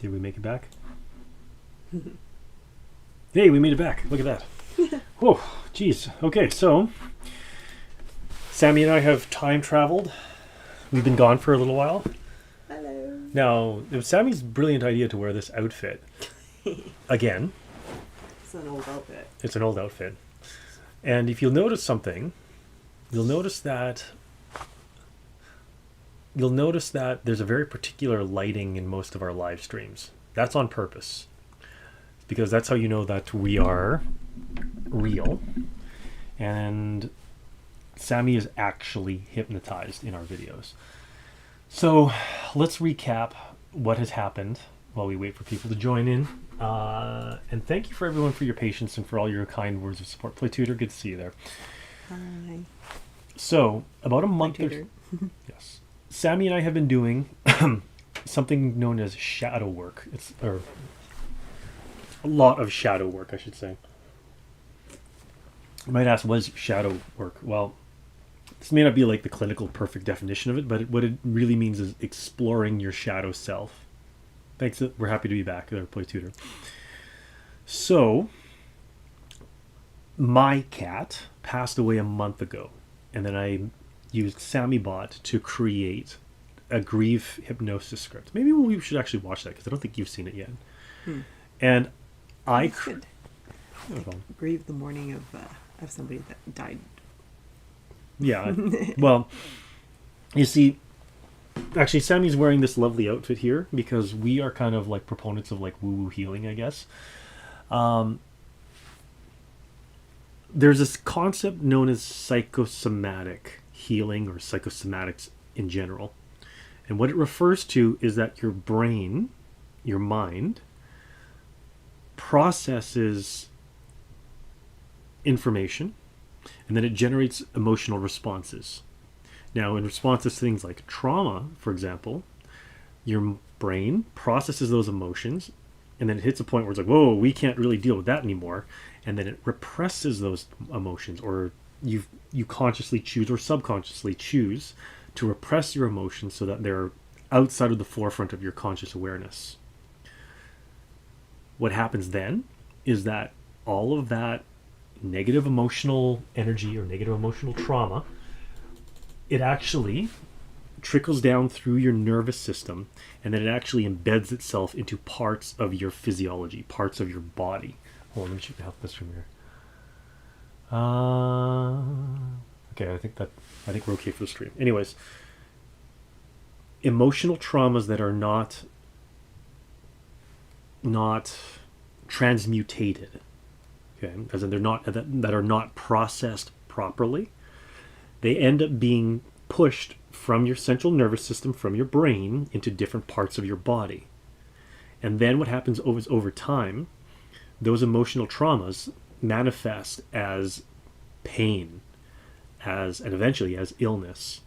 Did we make it back? Hey, we made it back. Look at that. Whoa, geez. Okay, so Sammie and I have time traveled. We've been gone for a little while. Hello. Now, it was Sammie's brilliant idea to wear this outfit. Again. It's an old outfit. It's an old outfit. And if you'll notice something, you'll notice that there's a very particular lighting in most of our live streams. That's on purpose. Because that's how you know that we are real. And Sammie is actually hypnotized in our videos. So let's recap what has happened while we wait for people to join in. And thank you for everyone for your patience and for all your kind words of support. Play Tutor, good to see you there. Hi. So about a month or yes, Sammie and I have been doing something known as shadow work. Or a lot of shadow work, I should say. You might ask, what is shadow work? Well, this may not be like the clinical perfect definition of it, but what it really means is exploring your shadow self. Thanks. We're happy to be back there, Play Tutor. So, my cat passed away a month ago, and then I used SammieBot to create a grief hypnosis script. Maybe we should actually watch that because I don't think you've seen it yet. And I could grieve the mourning of somebody that died. Yeah. Well, you see, actually, Sammie's wearing this lovely outfit here because we are kind of like proponents of like woo-woo healing, I guess. There's this concept known as psychosomatic healing or psychosomatics in general. And what it refers to is that your brain, your mind, processes information and then it generates emotional responses. Now, in responses to things like trauma, for example, your brain processes those emotions and then it hits a point where it's like, whoa, we can't really deal with that anymore. And then it represses those emotions, or you consciously choose or subconsciously choose to repress your emotions so that they're outside of the forefront of your conscious awareness. What happens then is that all of that negative emotional energy or negative emotional trauma, it actually trickles down through your nervous system, and then it actually embeds itself into parts of your physiology, parts of your body. Hold on, let me check the help this from here. Okay, I think we're okay for the stream. Anyways, emotional traumas that are not transmutated, okay, as in they're not that are not processed properly, they end up being pushed from your central nervous system, from your brain, into different parts of your body. And then what happens over time, those emotional traumas manifest as pain, and eventually as illness.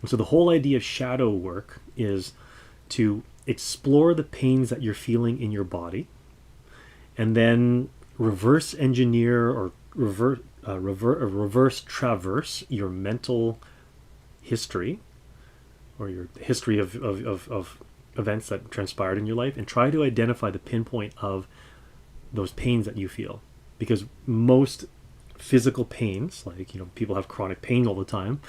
And so the whole idea of shadow work is to explore the pains that you're feeling in your body, and then reverse engineer or reverse traverse your mental history, or your history of events that transpired in your life, and try to identify the pinpoint of those pains that you feel. Because most physical pains, like, you know, people have chronic pain all the time,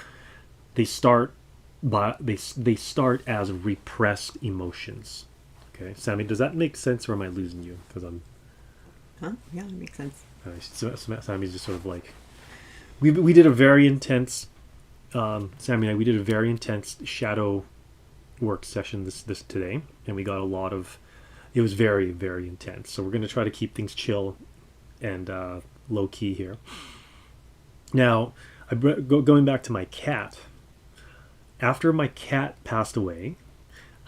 they start as repressed emotions. Okay, Sammie, does that make sense, or am I losing you? Because I'm. Huh? Yeah, that makes sense. Sammie's just sort of like, we did a very intense. Sammie and I, we did a very intense shadow work session this today, and we got a lot of. It was very, very intense. So we're going to try to keep things chill and low key here. Now, going back to my cat. After my cat passed away,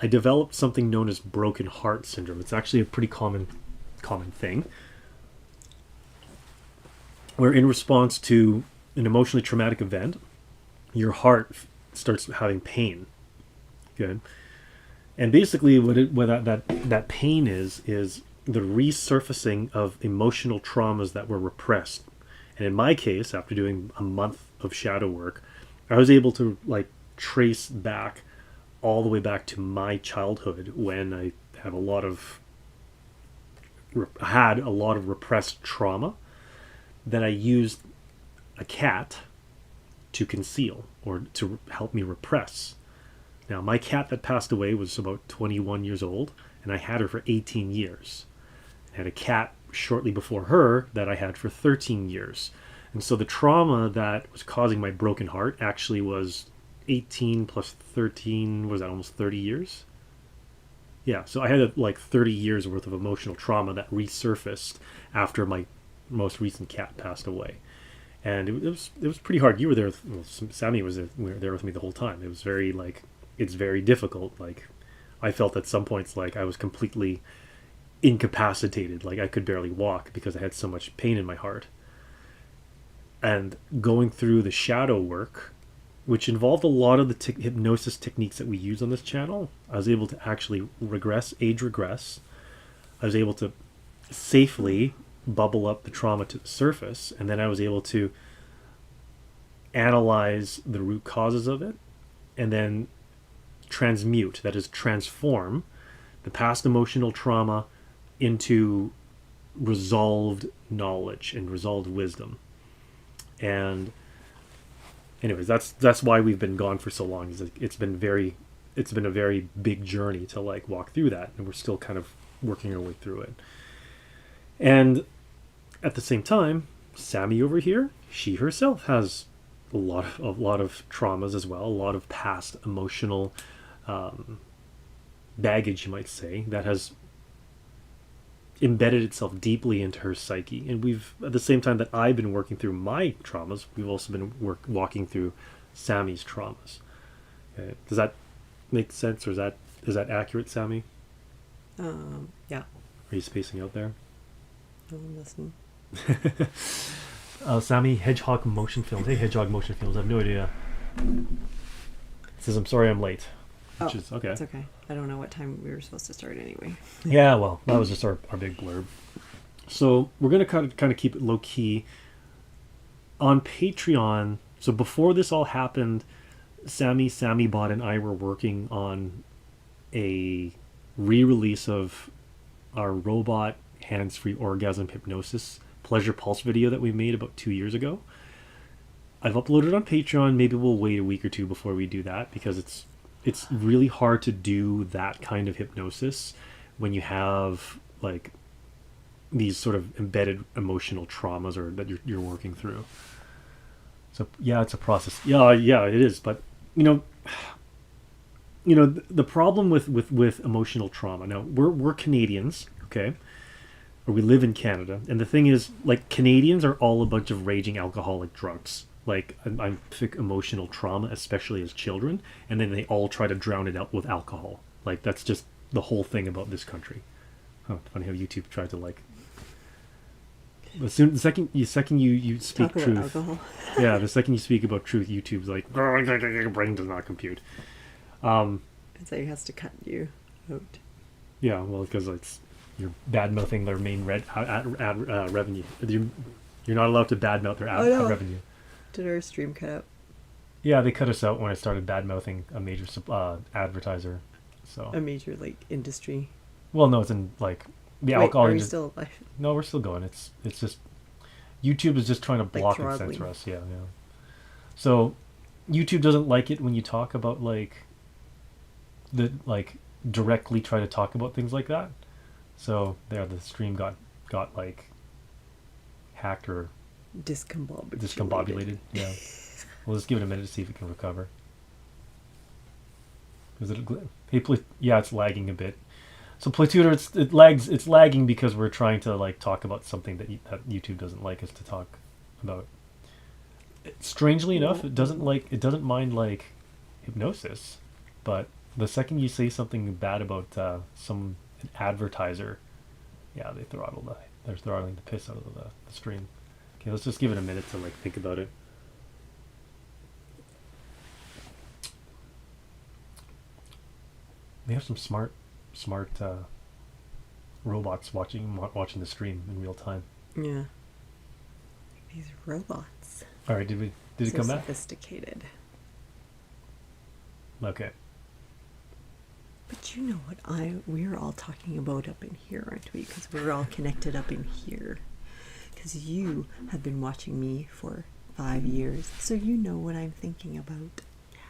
I developed something known as broken heart syndrome. It's actually a pretty common thing, where in response to an emotionally traumatic event, your heart starts having pain. Okay, and basically what that pain is the resurfacing of emotional traumas that were repressed. And in my case, after doing a month of shadow work, I was able to like trace back all the way back to my childhood when I have a lot of had a lot of repressed trauma that I used a cat to conceal or to help me repress. Now, my cat that passed away was about 21 years old, and I had her for 18 years. I had a cat shortly before her that I had for 13 years. And so the trauma that was causing my broken heart actually was 18 plus 13, was that almost 30 years? Yeah, so I had like 30 years worth of emotional trauma that resurfaced after my most recent cat passed away. And it was pretty hard. You were there, well, Sammie was there, with me the whole time. It was very like, it's very difficult. Like, I felt at some points like I was completely incapacitated, like I could barely walk because I had so much pain in my heart. And going through the shadow work, which involved a lot of the hypnosis techniques that we use on this channel, I was able to actually age regress. I was able to safely bubble up the trauma to the surface, and then I was able to analyze the root causes of it, and then transmute, that is transform, the past emotional trauma into resolved knowledge and resolved wisdom. And anyways, that's why we've been gone for so long. It's been a very big journey to like walk through that, and we're still kind of working our way through it. And at the same time, Sammie over here, she herself has a lot of traumas as well, a lot of past emotional baggage, you might say, that has embedded itself deeply into her psyche. And we've, at the same time that I've been working through my traumas, we've also been walking through Sammie's traumas. Okay. Does that make sense, or is that accurate, Sammie? Yeah. Are you spacing out there? I'm listening. Sammie, Hedgehog Motion Films. Hey, Hedgehog Motion Films. I have no idea. It says, I'm sorry I'm late. Which is okay. It's okay. I don't know what time we were supposed to start anyway. Yeah, well, that was just our big blurb. So we're going to kind of keep it low key. On Patreon, so before this all happened, Sammie Bot and I were working on a re-release of our robot hands-free orgasm hypnosis pleasure pulse video that we made about 2 years ago. I've uploaded on Patreon. Maybe we'll wait a week or two before we do that, because it's really hard to do that kind of hypnosis when you have like these sort of embedded emotional traumas or that you're working through. So yeah, it's a process. Yeah, it is. But you know, the problem with emotional trauma. Now we're Canadians, okay, or we live in Canada, and the thing is, like, Canadians are all a bunch of raging alcoholic drunks. Like, I'm thick emotional trauma, especially as children, and then they all try to drown it out with alcohol. Like, that's just the whole thing about this country. Oh, funny how YouTube tried to like. The second you speak Talk about truth, alcohol. yeah, the second you speak about truth, YouTube's like, your brain does not compute. So it has to cut you out. Yeah, well, because you're bad mouthing their main ad revenue. You're not allowed to bad mouth their ad revenue. Did our stream cut out? Yeah, they cut us out when I started bad mouthing a major advertiser. So a major like industry. Well, no, it's in like the Wait, alcohol. Are we still alive? No, we're still going. It's just YouTube is just trying to block and throttling. censor us. Yeah. So YouTube doesn't like it when you talk about directly try to talk about things like that. So there, the stream got like hacked or discombobulated. Yeah. We'll just give it a minute to see if it can recover. Is it yeah, it's lagging a bit. So Play-Tutor, it's lagging because we're trying to like talk about something that YouTube doesn't like us to talk about. Strangely enough, it doesn't mind like hypnosis, but the second you say something bad about an advertiser, yeah, they're throttling the piss out of the stream. Okay, let's just give it a minute to like think about it. They have some smart robots watching the stream in real time. Yeah. These robots. All right, did it come back? Sophisticated. Okay. But you know what we're all talking about up in here, aren't we? Because we're all connected up in here. Because you have been watching me for 5 years, so you know what I'm thinking about.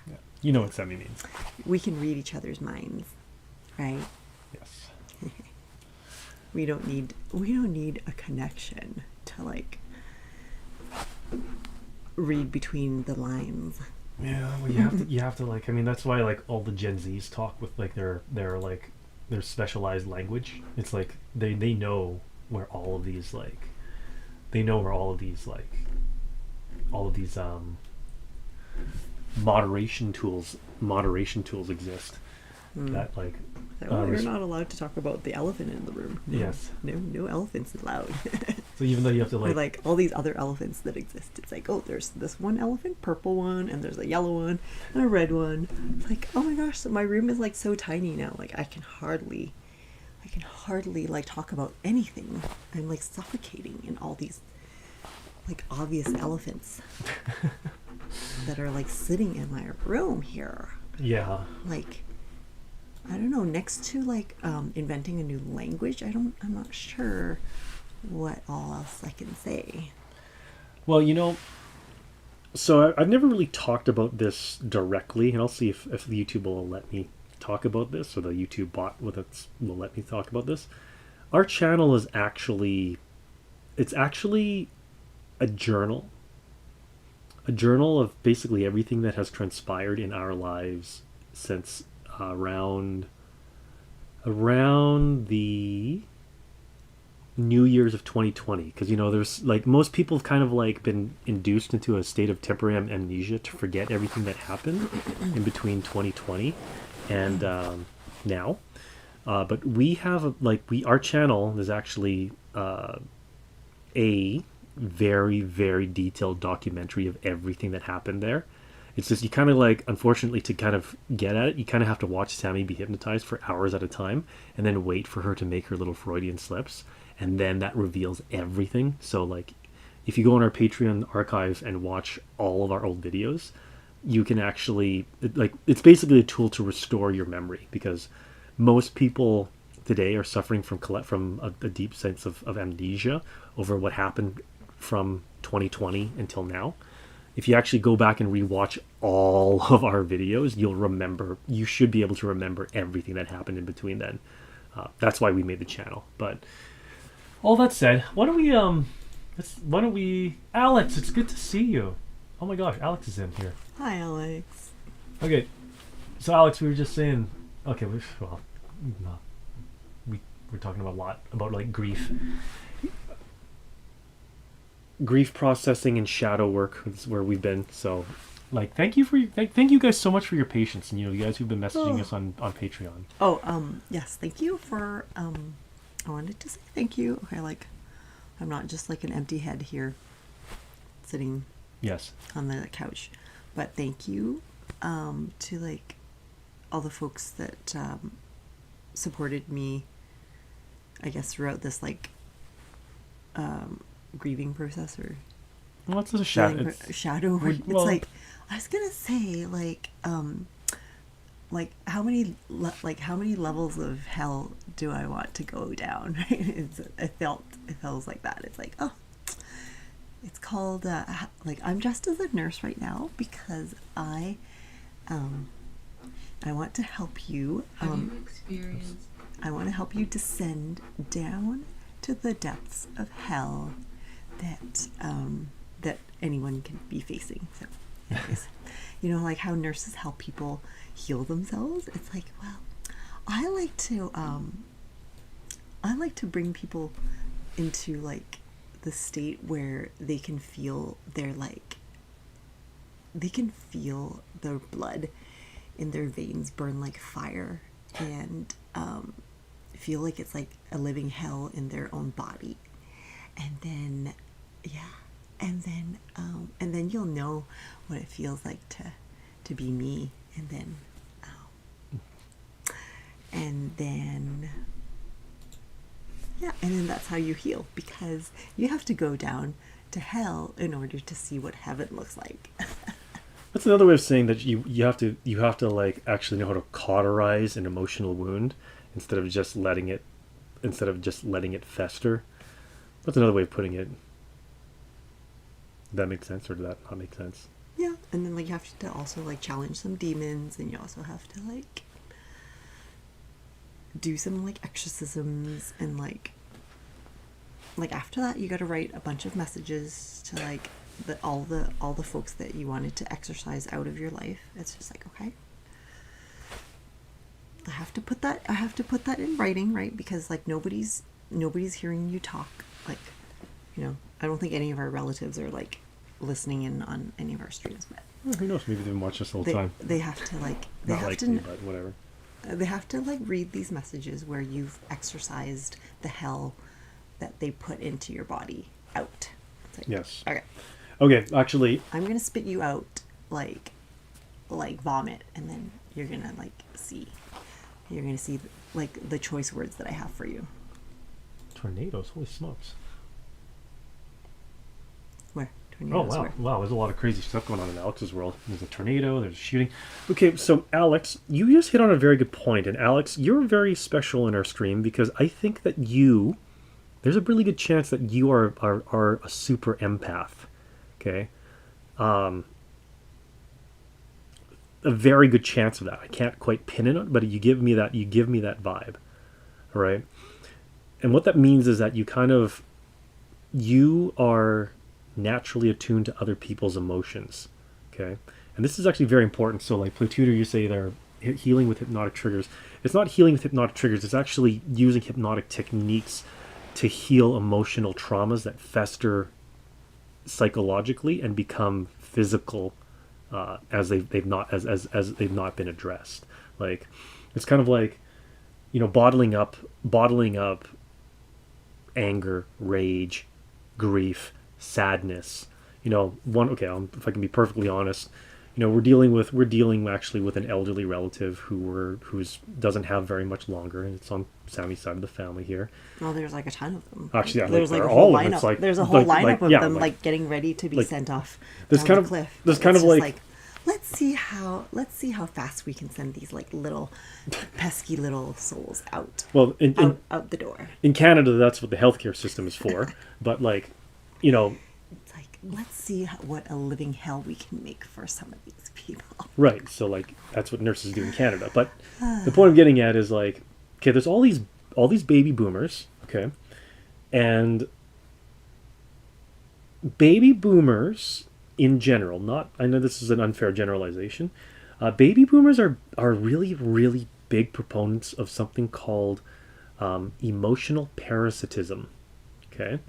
Yeah. You know what Sammie means. We can read each other's minds, right? Yes. We don't need a connection to like read between the lines. Yeah, well, you have to like. I mean, that's why like all the Gen Zs talk with like their specialized language. It's like they know where all of these moderation tools exist. That like we're not allowed to talk about the elephant in the room. No, yes. No elephants allowed. So even though you have to like... Or like all these other elephants that exist. It's like, oh, there's this one elephant, purple one, and there's a yellow one, and a red one. It's like, oh my gosh, so my room is like so tiny now. Like I can hardly like talk about anything. I'm like suffocating in all these like obvious elephants that are like sitting in my room here. Yeah. Like, I don't know, next to like inventing a new language, I'm not sure what all else I can say. Well, you know, so I've never really talked about this directly, and I'll see if YouTube will let me talk about this, or the YouTube bot will let me talk about this. Our channel is actually a journal of basically everything that has transpired in our lives since around the New Year's of 2020, because you know there's like most people have kind of like been induced into a state of temporary amnesia to forget everything that happened in between 2020 and now, but we have our channel is actually a very, very detailed documentary of everything that happened there. It's just, you kind of like, unfortunately, to kind of get at it, you kind of have to watch Sammie be hypnotized for hours at a time and then wait for her to make her little Freudian slips, and then that reveals everything. So like if you go on our Patreon archives and watch all of our old videos, you can actually it's basically a tool to restore your memory, because most people today are suffering from a deep sense of amnesia over what happened from 2020 until now. If you actually go back and rewatch all of our videos, you should be able to remember everything that happened in between then. That's why we made the channel. But all that said, why don't we Alex, it's good to see you. Oh my gosh, Alex is in here. Hi, Alex. Okay, so Alex, we were just saying, okay, we're talking about a lot about like grief processing and shadow work is where we've been. So like thank you guys so much for your patience, and you know, you guys who've been messaging us on Patreon. Yes, thank you for I wanted to say thank you. Okay, like I'm not just like an empty head here sitting on the couch, but thank you to like all the folks that supported me, I guess, throughout this like grieving process, or what's a shadow? Shadow. It's like, I was gonna say like how many levels of hell do I want to go down? It feels like that. It's like, oh, it's called like I'm dressed as a nurse right now because I want to help you. Have you experienced? I want to help you descend down to the depths of hell that anyone can be facing. So, anyways, you know, like how nurses help people heal themselves. It's like, well, I like to bring people into like the state where they can feel their blood in their veins burn like fire, and feel like it's like a living hell in their own body. And then and then you'll know what it feels like to be me. And then that's how you heal, because you have to go down to hell in order to see what heaven looks like. That's another way of saying that you have to like actually know how to cauterize an emotional wound instead of just letting it fester. That's another way of putting it. Did that make sense, or did that not make sense? Yeah, and then like you have to also like challenge some demons, and you also have to like do some like exorcisms, and like after that you got to write a bunch of messages to like all the folks that you wanted to exorcise out of your life. It's just like, okay, I have to put that in writing, right? Because like nobody's hearing you talk. Like, you know, I don't think any of our relatives are like listening in on any of our streams, but Well, who knows? Maybe they've been watching this the whole time. They have to like Not likely, but whatever. They have to like read these messages where you've exorcised the hell that they put into your body out. It's like, Yes. Okay, actually, I'm gonna spit you out like vomit, and then you're gonna see like the choice words that I have for you. tornadoes. Holy smokes. Where? Oh, Tornadoes, wow. where? Wow, there's a lot of crazy stuff going on in Alex's world. There's a tornado, there's shooting. Okay, so Alex, you just hit on a very good point. And Alex, you're very special in our stream because I think that there's a really good chance that you are a super empath. Okay? A very good chance of that. I can't quite pin it on, but you give me that vibe. All right? And what that means is that you are naturally attuned to other people's emotions. Okay? And this is actually very important. So like Plututor, you say they're healing with hypnotic triggers. It's not healing with hypnotic triggers. It's actually using hypnotic techniques to heal emotional traumas that fester psychologically and become physical as they've not been addressed. Like, it's kind of like, you know, bottling up anger, rage, grief, sadness. You know, if I can be perfectly honest, you know, we're dealing actually with an elderly relative who's doesn't have very much longer, and it's on Sammie's side of the family here. Well, there's like a ton of them. Actually, yeah, there's like like a whole lineup. It's like, there's a whole lineup of yeah, them like getting ready to be sent off there's down kind the of cliff. there's It's kind of just like let's see how fast we can send these like little pesky little souls out. Well, out the door. In Canada, that's what the healthcare system is for. But like, you know, it's like, let's see what a living hell we can make for some of these people. Right. So like that's what nurses do in Canada. But the point I'm getting at is like, okay, there's all these baby boomers, okay, and baby boomers in general, I know this is an unfair generalization, baby boomers are really, really big proponents of something called emotional parasitism. Okay,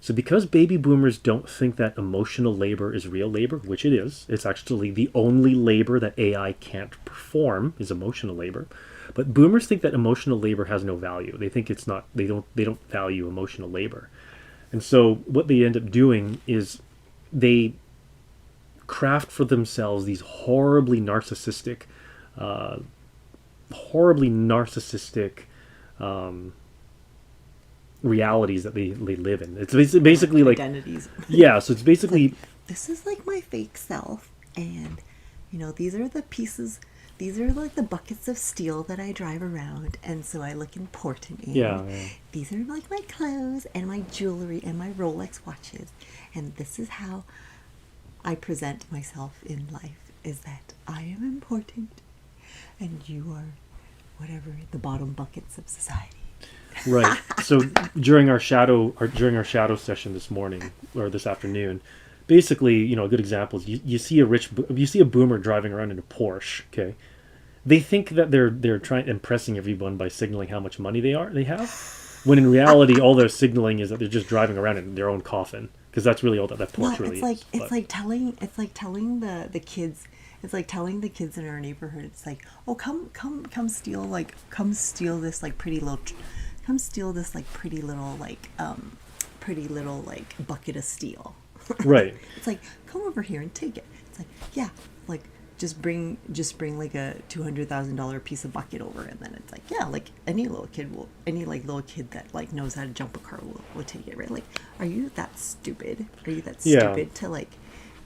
so because baby boomers don't think that emotional labor is real labor, which it is, it's actually the only labor that AI can't perform is emotional labor. But boomers think that emotional labor has no value. They think it's not. They don't value emotional labor, and so what they end up doing is they craft for themselves these horribly narcissistic realities that they live in. It's basically like identities. Yeah, so it's basically this is like my fake self, and you know, these are the pieces. These are like the buckets of steel that I drive around, and so I look important in. Yeah. These are like my clothes and my jewelry and my Rolex watches, and this is how I present myself in life, is that I am important and you are whatever, the bottom buckets of society. Right. So during our shadow session this morning or this afternoon, basically, you know, a good example is you see a boomer driving around in a Porsche, okay? They think that they're impressing everyone by signaling how much money they have, when in reality all they're signaling is that they're just driving around in their own coffin, because that's really all that Porsche really is. It's like telling the kids. It's like telling the kids in our neighborhood. It's like, oh, come steal this like pretty little bucket of steel. Right. It's like, come over here and take it. It's like, yeah, like just bring like a $200,000 piece of bucket over, and then it's like, yeah, like any little kid that like knows how to jump a car will take it, right? Like, are you that stupid? Are you that stupid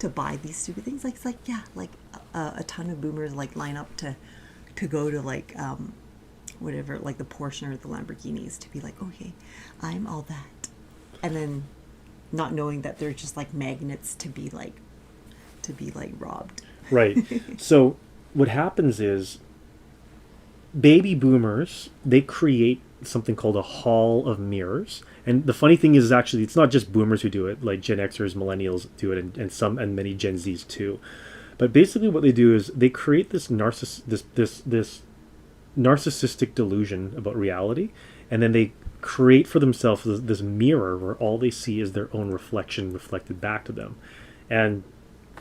to buy these stupid things. Like, it's like, yeah, like a ton of boomers like line up to go to like whatever, like the Porsche or the Lamborghinis, to be like, okay, I'm all that, and then not knowing that they're just like magnets to be like robbed. Right. So what happens is baby boomers, they create something called a hall of mirrors. And the funny thing is actually it's not just boomers who do it, like Gen Xers, millennials do it, and many Gen Zs too. But basically what they do is they create this narcissistic delusion about reality, and then they create for themselves this mirror where all they see is their own reflection reflected back to them. And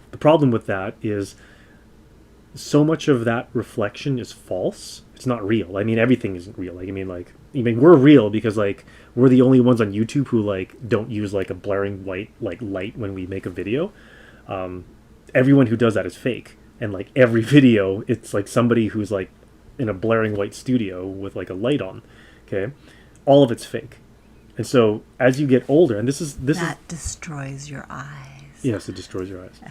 the problem with that is so much of that reflection is false. It's not real. I mean, everything isn't real. Like, I mean, we're real because like we're the only ones on YouTube who like don't use like a blaring white like light when we make a video. Everyone who does that is fake. And like every video, it's like somebody who's like in a blaring white studio with like a light on. Okay, all of it's fake. And so as you get older, and this that destroys your eyes. Yes, it destroys your eyes.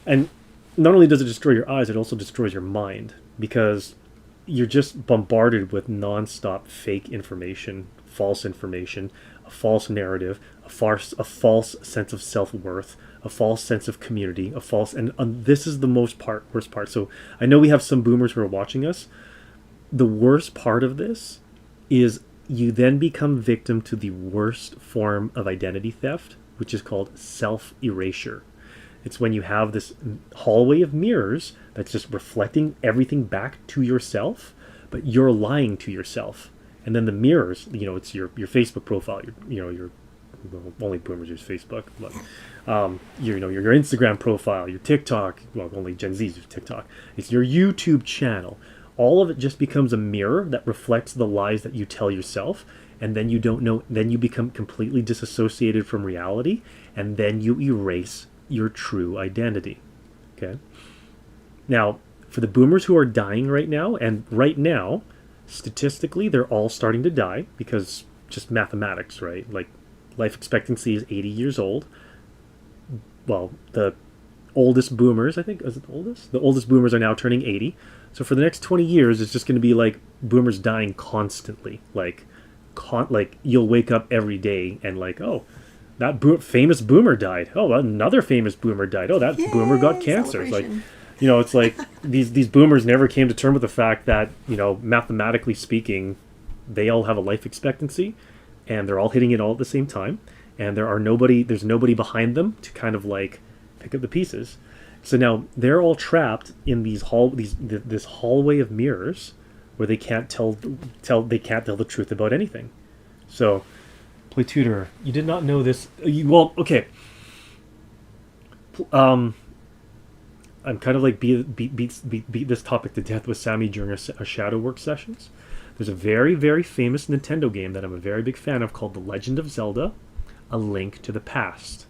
And not only does it destroy your eyes, it also destroys your mind, because you're just bombarded with nonstop fake information, false information, a false narrative, a false sense of self-worth, a false sense of community, and this is the worst part. So I know we have some boomers who are watching us. The worst part of this is you then become victim to the worst form of identity theft, which is called self-erasure. It's when you have this hallway of mirrors that's just reflecting everything back to yourself, but you're lying to yourself. And then the mirrors, it's your Facebook profile, your only boomers use Facebook, but your Instagram profile, your TikTok, well, only Gen Zs use TikTok. It's your YouTube channel. All of it just becomes a mirror that reflects the lies that you tell yourself, and then you don't know, then you become completely disassociated from reality, and then you erase your true identity. Okay. Now, for the boomers who are dying right now, and right now, statistically, they're all starting to die because just mathematics, right? Like life expectancy is 80 years old. Well, the oldest boomers, I think, is it the oldest? The oldest boomers are now turning 80. So for the next 20 years, it's just going to be like boomers dying constantly. Like you'll wake up every day and like, oh, that famous boomer died. Oh, another famous boomer died. Oh, that boomer got cancer. It's like, it's like these boomers never came to terms with the fact that, mathematically speaking, they all have a life expectancy, and they're all hitting it all at the same time, and there's nobody behind them to kind of like pick up the pieces. So now they're all trapped in this hallway of mirrors where they can't tell the truth about anything. So, Play Tutor, you did not know this. Well, okay. I'm kind of like beat this topic to death with Sammie during a Shadow Work sessions. There's a very, very famous Nintendo game that I'm a very big fan of called The Legend of Zelda: A Link to the Past.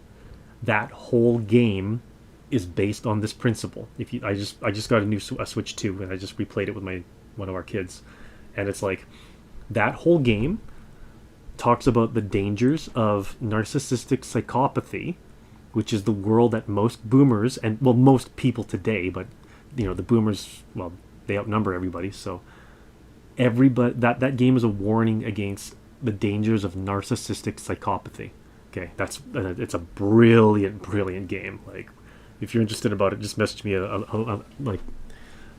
That whole game is based on this principle. I just got a Switch 2, and I just replayed it with one of our kids, and it's like that whole game talks about the dangers of narcissistic psychopathy, which is the world that most boomers and most people today, but the boomers, they outnumber everybody, so that game is a warning against the dangers of narcissistic psychopathy. Okay, it's a brilliant game. Like, if you're interested about it, just message me like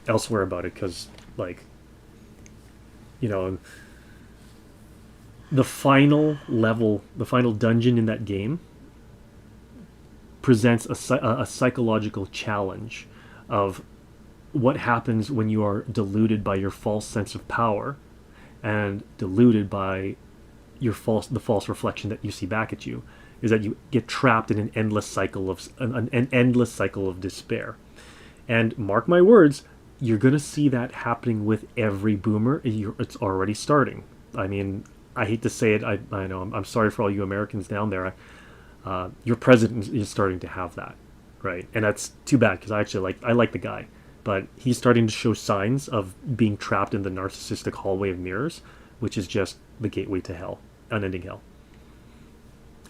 elsewhere about it, because like the final level, the final dungeon in that game presents a psychological challenge of what happens when you are deluded by your false sense of power and deluded by the false reflection that you see back at you, is that you get trapped in an endless cycle of despair. And mark my words, you're going to see that happening with every boomer. It's already starting. I mean, I hate to say it. I know. I'm sorry for all you Americans down there. Your president is starting to have that, right? And that's too bad, because I like the guy, but he's starting to show signs of being trapped in the narcissistic hallway of mirrors, which is just the gateway to hell, unending hell.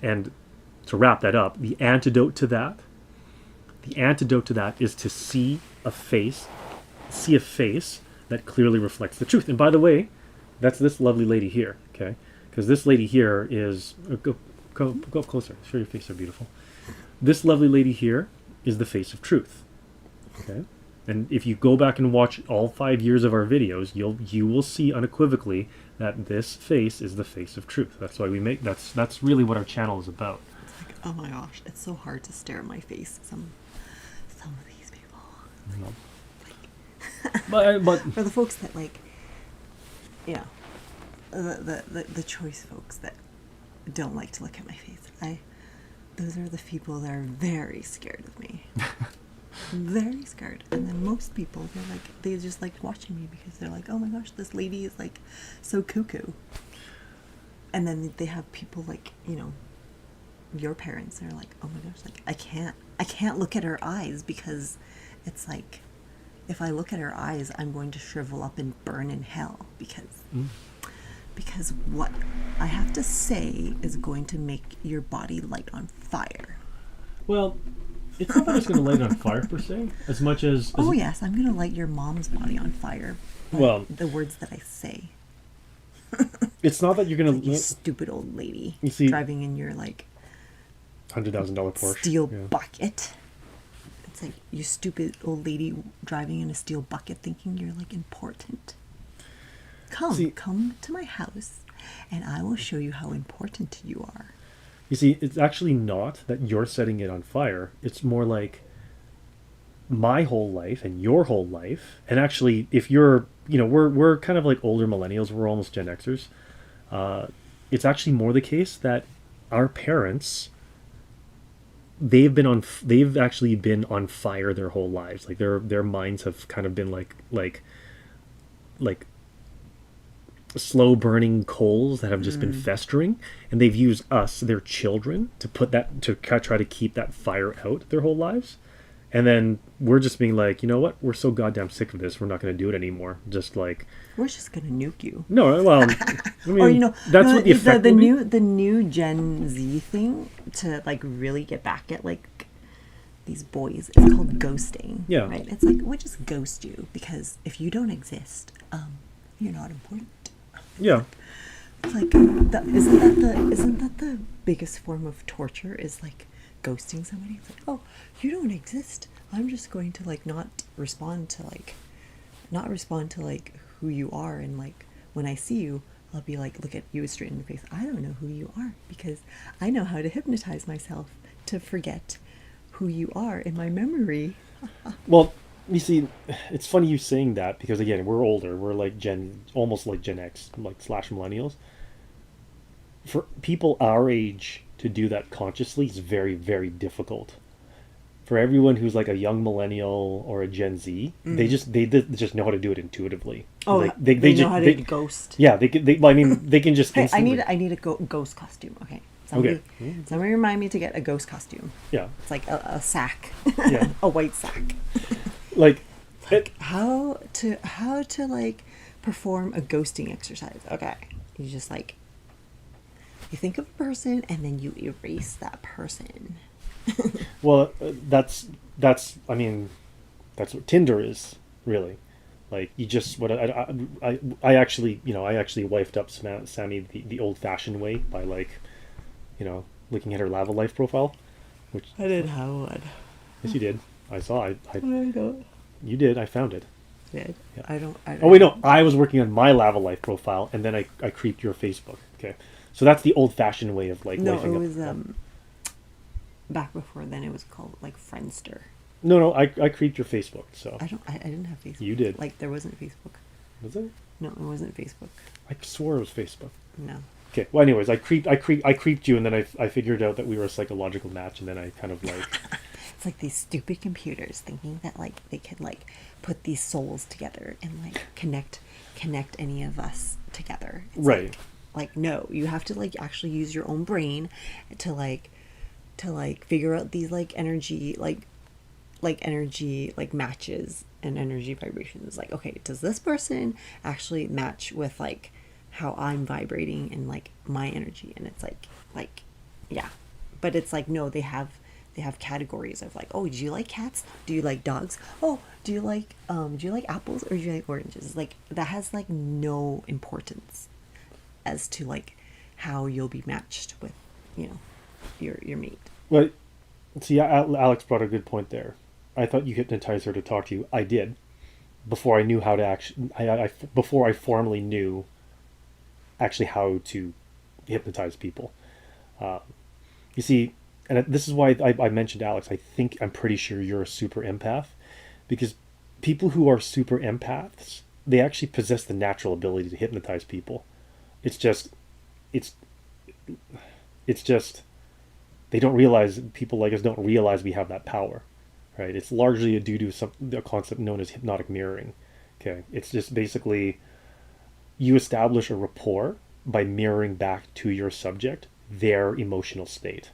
And to wrap that up, the antidote to that, The antidote to that is to see a face that clearly reflects the truth. And by the way, that's this lovely lady here, okay? Because this lady here is... Go up closer. Show your face, so beautiful. This lovely lady here is the face of truth, okay? And if you go back and watch all 5 years of our videos, you will see unequivocally that this face is the face of truth. That's why we make... That's really what our channel is about. It's like, oh my gosh, it's so hard to stare at my face. Some of these people. No. But for the folks that like, the choice folks that don't like to look at my face, those are the people that are very scared of me. Very scared. And then most people, they just like watching me because they're like, oh my gosh, this lady is like so cuckoo. And then they have people like, your parents are like, oh my gosh, like I can't look at her eyes because it's like, if I look at her eyes, I'm going to shrivel up and burn in hell because what I have to say is going to make your body light on fire. Well, it's not that it's going to light on fire per se, as much as... Oh yes, I'm going to light your mom's body on fire. Well, the words that I say. It's not that you're going to... You stupid old lady you see, driving in your like $100,000 Porsche steel bucket. It's like, you stupid old lady driving in a steel bucket thinking you're like important. Come to my house and I will show you how important you are. You see, it's actually not that you're setting it on fire. It's more like my whole life and your whole life. And actually, if you're, we're kind of like older millennials. We're almost Gen Xers. It's actually more the case that our parents... they've actually been on fire their whole lives. Like their minds have kind of been like slow burning coals that have just been festering, and they've used us, their children, to try to keep that fire out their whole lives. And then we're just being like, you know what? We're so goddamn sick of this. We're not going to do it anymore. Just like... We're just going to nuke you. No, well... I mean, that's what the effect the new Gen Z thing to, like, really get back at, like, these boys. It's called ghosting. Yeah. Right? It's like, we'll just ghost you. Because if you don't exist, you're not important. Yeah. It's like, isn't that the biggest form of torture? Is, like, ghosting somebody. It's like, oh, you don't exist. I'm just going to like not respond to who you are, and like when I see you, I'll be like, look at you straight in the face. I don't know who you are because I know how to hypnotize myself to forget who you are in my memory. Well, you see, it's funny you saying that because again, we're older. We're like almost like Gen X, like / millennials. For people our age to do that consciously is very, very difficult. For everyone who's like a young millennial or a Gen Z, they just know how to do it intuitively. Oh, like, they know how to ghost. Yeah, they can just. Hey, I need a ghost costume. Okay. Somebody remind me to get a ghost costume. Yeah. It's like a sack. Yeah. A white sack. Like how to like perform a ghosting exercise. Okay. You just like, you think of a person and then you erase that person. Well, that's what Tinder is, really. Like, you just I actually wifed up Sammie the old-fashioned way by like, looking at her Lava Life profile, which I didn't have one. Yes, you did. I saw. I don't. You did. I found it. Did yeah. I don't. Oh wait, no. I was working on my Lava Life profile, and then I creeped your Facebook. Okay, so that's the old-fashioned way of like. No, it was back before then. It was called like Friendster. No, I creeped your Facebook. So I didn't have Facebook. You did. Like, there wasn't Facebook. Was it? No, it wasn't Facebook. I swore it was Facebook. No. Okay. Well, anyways, I creeped you, and then I figured out that we were a psychological match, and then I kind of like. It's like these stupid computers thinking that like they can like put these souls together and like connect any of us together. It's right. Like no, you have to like actually use your own brain to figure out these like energy matches and energy vibrations. Like, okay, does this person actually match with like how I'm vibrating and like my energy? And it's like yeah, but it's like no, they have they have categories of like, oh, do you like cats? Do you like dogs? Oh, do you like apples or do you like oranges? Like that has like no importance as to like how you'll be matched with, you know, your mate. Well, see, Alex brought a good point there. I thought you hypnotized her to talk to you. I did, before I knew how to actually. Before I formally knew actually how to hypnotize people. You see, and this is why I mentioned Alex. I'm pretty sure you're a super empath, because people who are super empaths, they actually possess the natural ability to hypnotize people. It's just they don't realize, people like us don't realize we have that power, right? It's largely due to a concept known as hypnotic mirroring. Okay, it's just basically you establish a rapport by mirroring back to your subject their emotional state,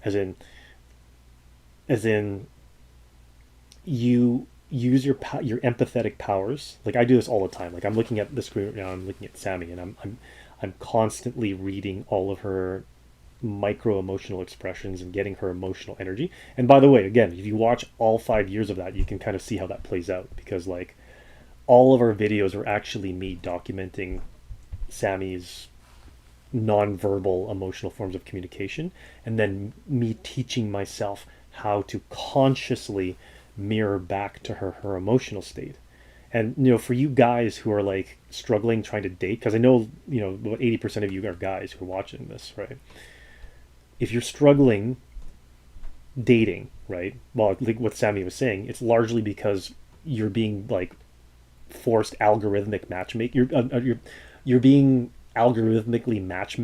as in you use your empathetic powers. Like I do this all the time. Like I'm looking at the screen right now. I'm looking at Sammie, and I'm constantly reading all of her micro emotional expressions and getting her emotional energy. And by the way, again, if you watch all 5 years of that, you can kind of see how that plays out, because like all of our videos are actually me documenting Sammie's non-verbal emotional forms of communication, and then me teaching myself how to consciously mirror back to her emotional state. And you know, for you guys who are like struggling trying to date, because I know, you know, about 80% of you are guys who are watching this, right? If you're struggling dating, right? Well, like what Sammie was saying, it's largely because you're being like forced algorithmic matchmake. You're being algorithmically match.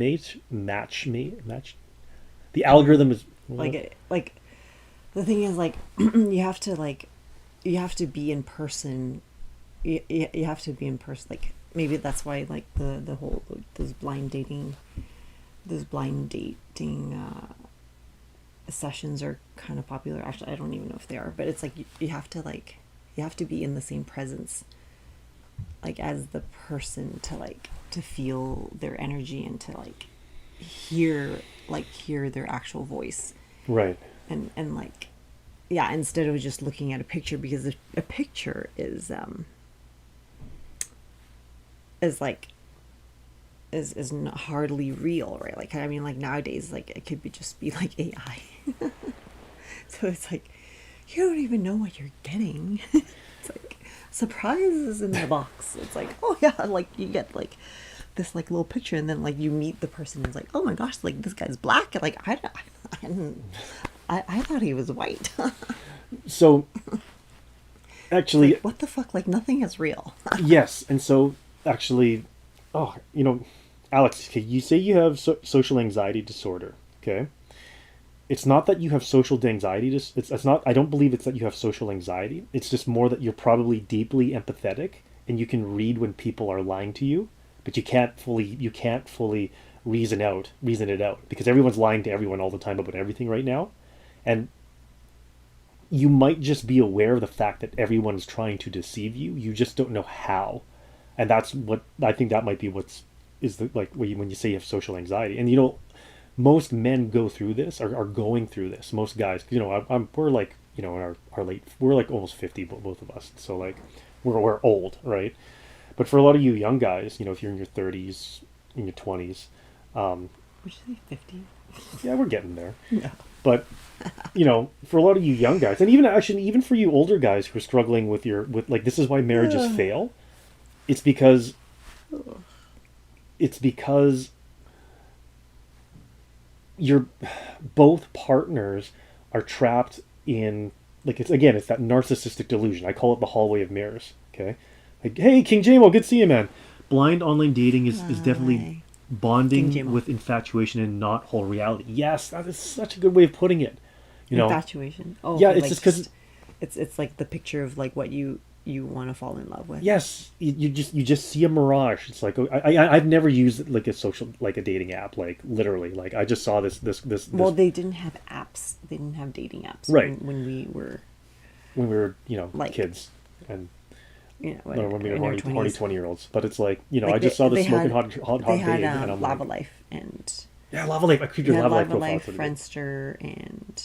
The algorithm is like the thing is like you have to be in person. You have to be in person. Like maybe that's why like the whole those blind dating sessions are kind of popular. Actually, I don't even know if they are, but it's like you have to be in the same presence like as the person to feel their energy and to like hear their actual voice, right? And like, yeah, instead of just looking at a picture, because a picture is not hardly real, right? Like, I mean, like nowadays, like it could just be like AI. So it's like you don't even know what you're getting. It's like surprises in the box. It's like, oh yeah, like you get like this like little picture, and then like you meet the person and it's like, oh my gosh, like this guy's black. Like I thought he was white. So actually, like, what the fuck? Like nothing is real. Yes, and so actually, oh, you know, Alex, okay, you say you have social anxiety disorder, okay? It's not that you have social anxiety. It's not. I don't believe it's that you have social anxiety. It's just more that you're probably deeply empathetic and you can read when people are lying to you, but you can't fully reason it out, because everyone's lying to everyone all the time about everything right now, and you might just be aware of the fact that everyone is trying to deceive you. You just don't know how, and that's what I think that might be when you say you have social anxiety. And you know, most men go through this, are going through this. Most guys, you know, we're like, you know, in our late, we're like almost 50, both of us. So like, we're old, right? But for a lot of you young guys, you know, if you're in your 30s, in your 20s, would you say 50? Yeah, we're getting there. Yeah. But you know, for a lot of you young guys, and even for you older guys who are struggling with like, this is why marriages fail. It's because you're both partners are trapped in, like, it's that narcissistic delusion. I call it the hallway of mirrors. Okay, like, hey, King Jamo, good to see you, man. Blind online dating is definitely bonding with infatuation and not whole reality. Yes, that is such a good way of putting it. You know, infatuation. Oh, yeah, it's like, just because it's like the picture of like what you want to fall in love with. Yes, you just see a mirage. It's like, I've never used like a dating app, like literally, like I just saw this. Well, they didn't have apps. They didn't have dating apps, right? When we were, you know, like kids, and you know, when we were horny 20-year-olds. But it's like, you know, like I just saw this smoking hot they babe, had, and I'm Lava like, Life and yeah, Lava Life. I creeped your Lava Life profile. Friendster and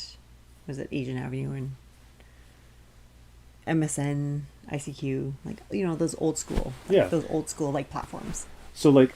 was it Asian Avenue and MSN, ICQ, like, you know, those old school, Yeah. those old school like platforms. So like,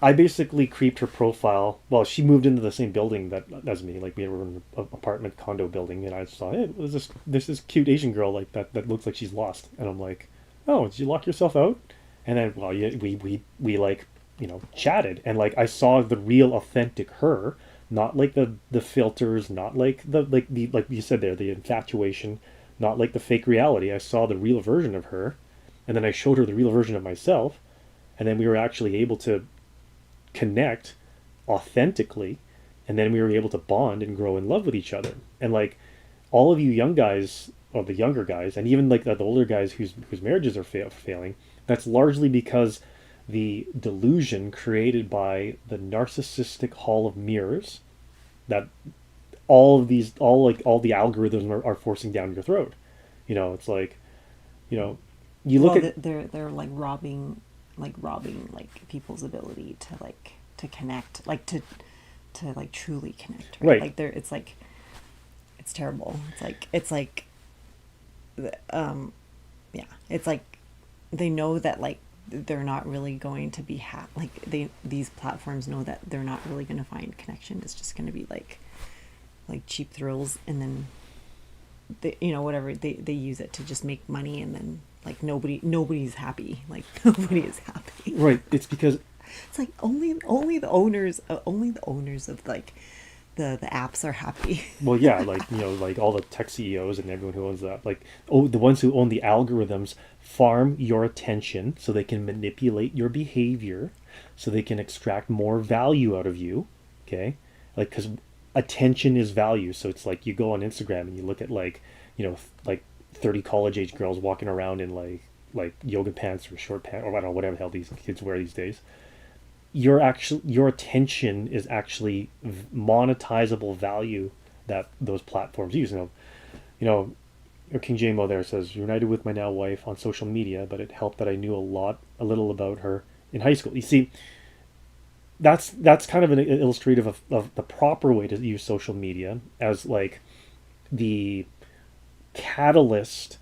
I basically creeped her profile. Well, she moved into the same building that as me. Like we were in an apartment condo building, and I saw, hey, what is this cute Asian girl like that looks like she's lost, and I'm like, oh, did you lock yourself out? And then, well, yeah, we like, you know, chatted, and like I saw the real authentic her, not like the filters, not like the like you said there, the infatuation, not like the fake reality. I saw the real version of her, and then I showed her the real version of myself, and then we were actually able to connect authentically, and then we were able to bond and grow in love with each other. And like all of you young guys, or the younger guys, and even like the older guys whose marriages are failing, that's largely because the delusion created by the narcissistic hall of mirrors that all the algorithms are forcing down your throat. You know, it's like, you know, you look at they're like robbing like people's ability to connect, like to like truly connect, right? Like it's like, it's terrible. It's like yeah, it's like they know that like they're not really going to be these platforms know that they're not really going to find connection. It's just going to be like cheap thrills, and then they, you know, whatever, they use it to just make money, and then like nobody's happy. Like nobody is happy. Right. It's because it's like only the owners of like the apps are happy. Well, yeah, like, you know, like all the tech CEOs and everyone who owns that, like, oh, the ones who own the algorithms farm your attention so they can manipulate your behavior, so they can extract more value out of you. Okay, like, because attention is value. So it's like you go on Instagram and you look at, like, you know, like 30 college age girls walking around in like yoga pants or short pants, or I don't know, whatever the hell these kids wear these days. Your attention is actually monetizable value that those platforms use. You know, King JMO there says, united with my now wife on social media, but it helped that I knew a little about her in high school. You see, that's kind of an illustrative of the proper way to use social media as like the catalyst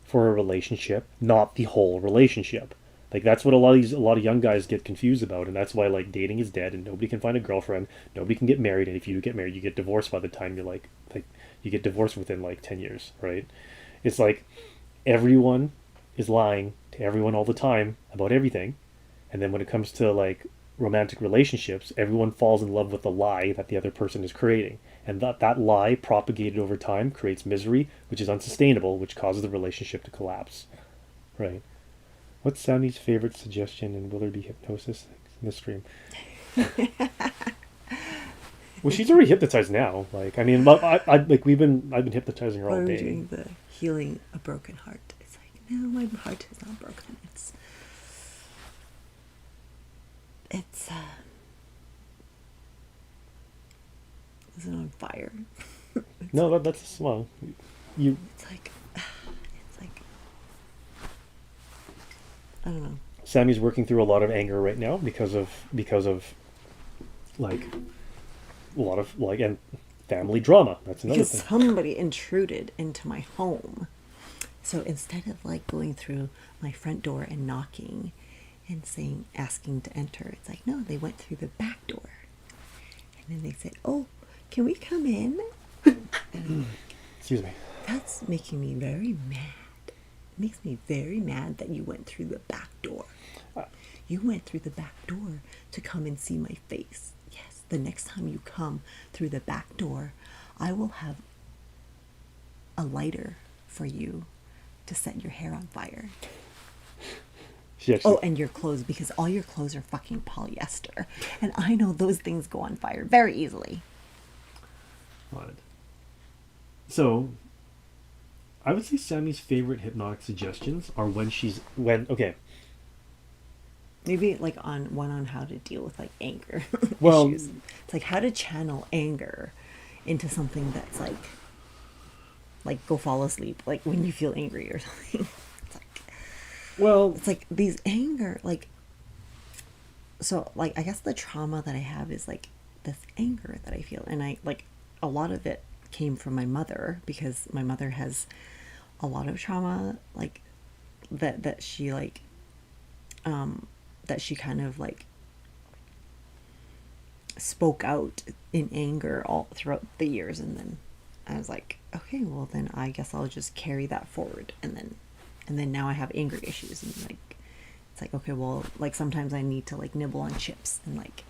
for a relationship, not the whole relationship. Like that's what a lot of young guys get confused about, and that's why like dating is dead, and nobody can find a girlfriend, nobody can get married, and if you do get married, you get divorced by the time you're like you get divorced within like 10 years, right? It's like everyone is lying to everyone all the time about everything, and then when it comes to like romantic relationships, everyone falls in love with the lie that the other person is creating, and that lie propagated over time creates misery, which is unsustainable, which causes the relationship to collapse, right? What's Sammie's favorite suggestion, and will there be hypnosis in the stream? Well, she's already hypnotized now. Like, I mean, I've been hypnotizing her all day. Doing the healing a broken heart. It's like, no, my heart is not broken. It's is it on fire? No, that's well, you. It's like I don't know. Sammie's working through a lot of anger right now because of like a lot of like and family drama. That's another Because thing. somebody intruded into my home. So instead of like going through my front door and knocking and asking to enter, it's like, no, they went through the back door. And then they said, oh, can we come in? And Excuse me. that's making me very mad. It makes me very mad that you went through the back door. You went through the back door to come and see my face. Yes, the next time you come through the back door, I will have a lighter for you to set your hair on fire. Oh, and your clothes, because all your clothes are fucking polyester. And I know those things go on fire very easily. What? So, I would say Sammie's favorite hypnotic suggestions are okay. Maybe like on how to deal with like anger Well, issues. It's like how to channel anger into something that's like go fall asleep, like when you feel angry or something. It's like these anger, like, so like I guess the trauma that I have is like this anger that I feel, and I like a lot of it came from my mother, because my mother has a lot of trauma, like that she like that she kind of like spoke out in anger all throughout the years. And then I was like, okay, well then I guess I'll just carry that forward. And then now I have anger issues, and like it's like, okay, well, like sometimes I need to like nibble on chips and like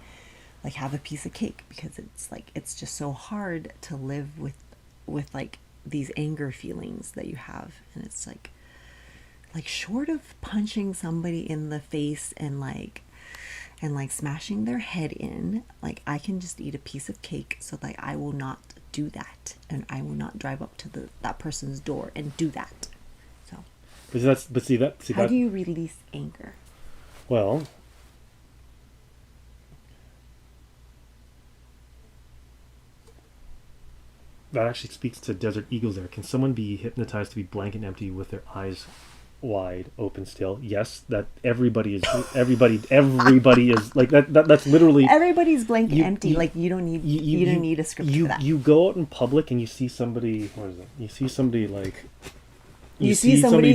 have a piece of cake, because it's like it's just so hard to live with like these anger feelings that you have. And it's like short of punching somebody in the face and like smashing their head in, like I can just eat a piece of cake, so like I will not do that, and I will not drive up to that person's door and do that. So how do you release anger? Well, that actually speaks to Desert Eagles there. Can someone be hypnotized to be blank and empty with their eyes wide open still? Yes, that everybody is like that that's literally everybody's blank and empty. Like you don't need a script for that. You go out in public and you see somebody, what is it? You see somebody like you see somebody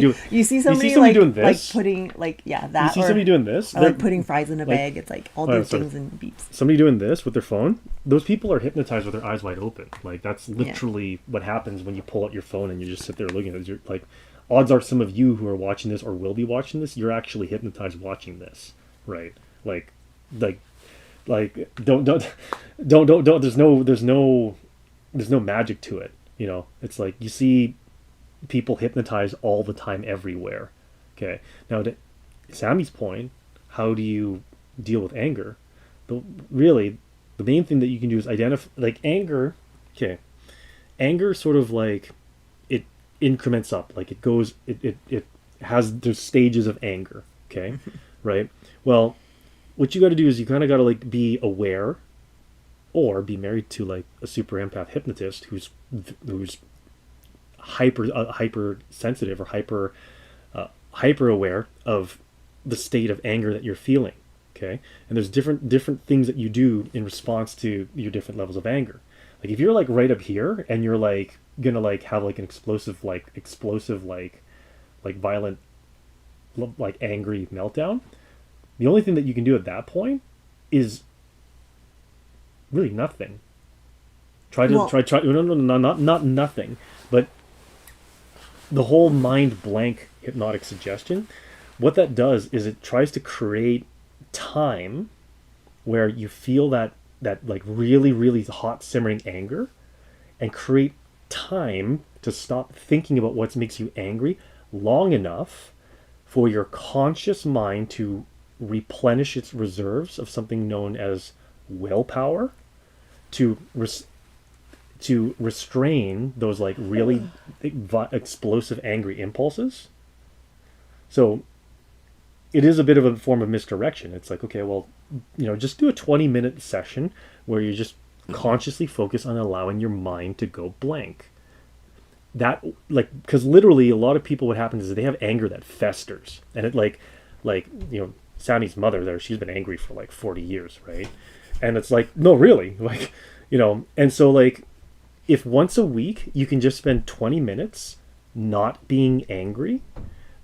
like doing this, like putting like that, you see somebody doing this, or like putting fries in a bag. It's like all these things and beeps. Somebody doing this with their phone, those people are hypnotized with their eyes wide open. Like that's literally what happens when you pull out your phone and you just sit there looking at it. You're like, odds are some of you who are watching this or will be watching this, you're actually hypnotized watching this, right? Like don't there's no magic to it, you know. It's like you see people hypnotized all the time everywhere. Okay, now to Sammie's point, how do you deal with anger? Really, the main thing that you can do is identify, like anger. Okay, anger sort of like it increments up, like it goes, it has the stages of anger. Okay, right? Well, what you got to do is you kind of got to like be aware, or be married to like a super empath hypnotist who's hyper sensitive or hyper aware of the state of anger that you're feeling. Okay, and there's different things that you do in response to your different levels of anger. Like if you're like right up here and you're like gonna like have like an explosive like violent like angry meltdown, the only thing that you can do at that point is really nothing. Try not nothing, but the whole mind blank hypnotic suggestion, what that does is it tries to create time where you feel that like really, really hot simmering anger, and create time to stop thinking about what makes you angry long enough for your conscious mind to replenish its reserves of something known as willpower to restrain those like really explosive angry impulses. So it is a bit of a form of misdirection. It's like, okay, well, you know, just do a 20-minute session where you just consciously focus on allowing your mind to go blank. That, like, because literally a lot of people, what happens is they have anger that festers, and it like you know, Sammie's mother there, she's been angry for like 40 years, right? And it's like, no, really, like, you know. And so like, if once a week you can just spend 20 minutes not being angry,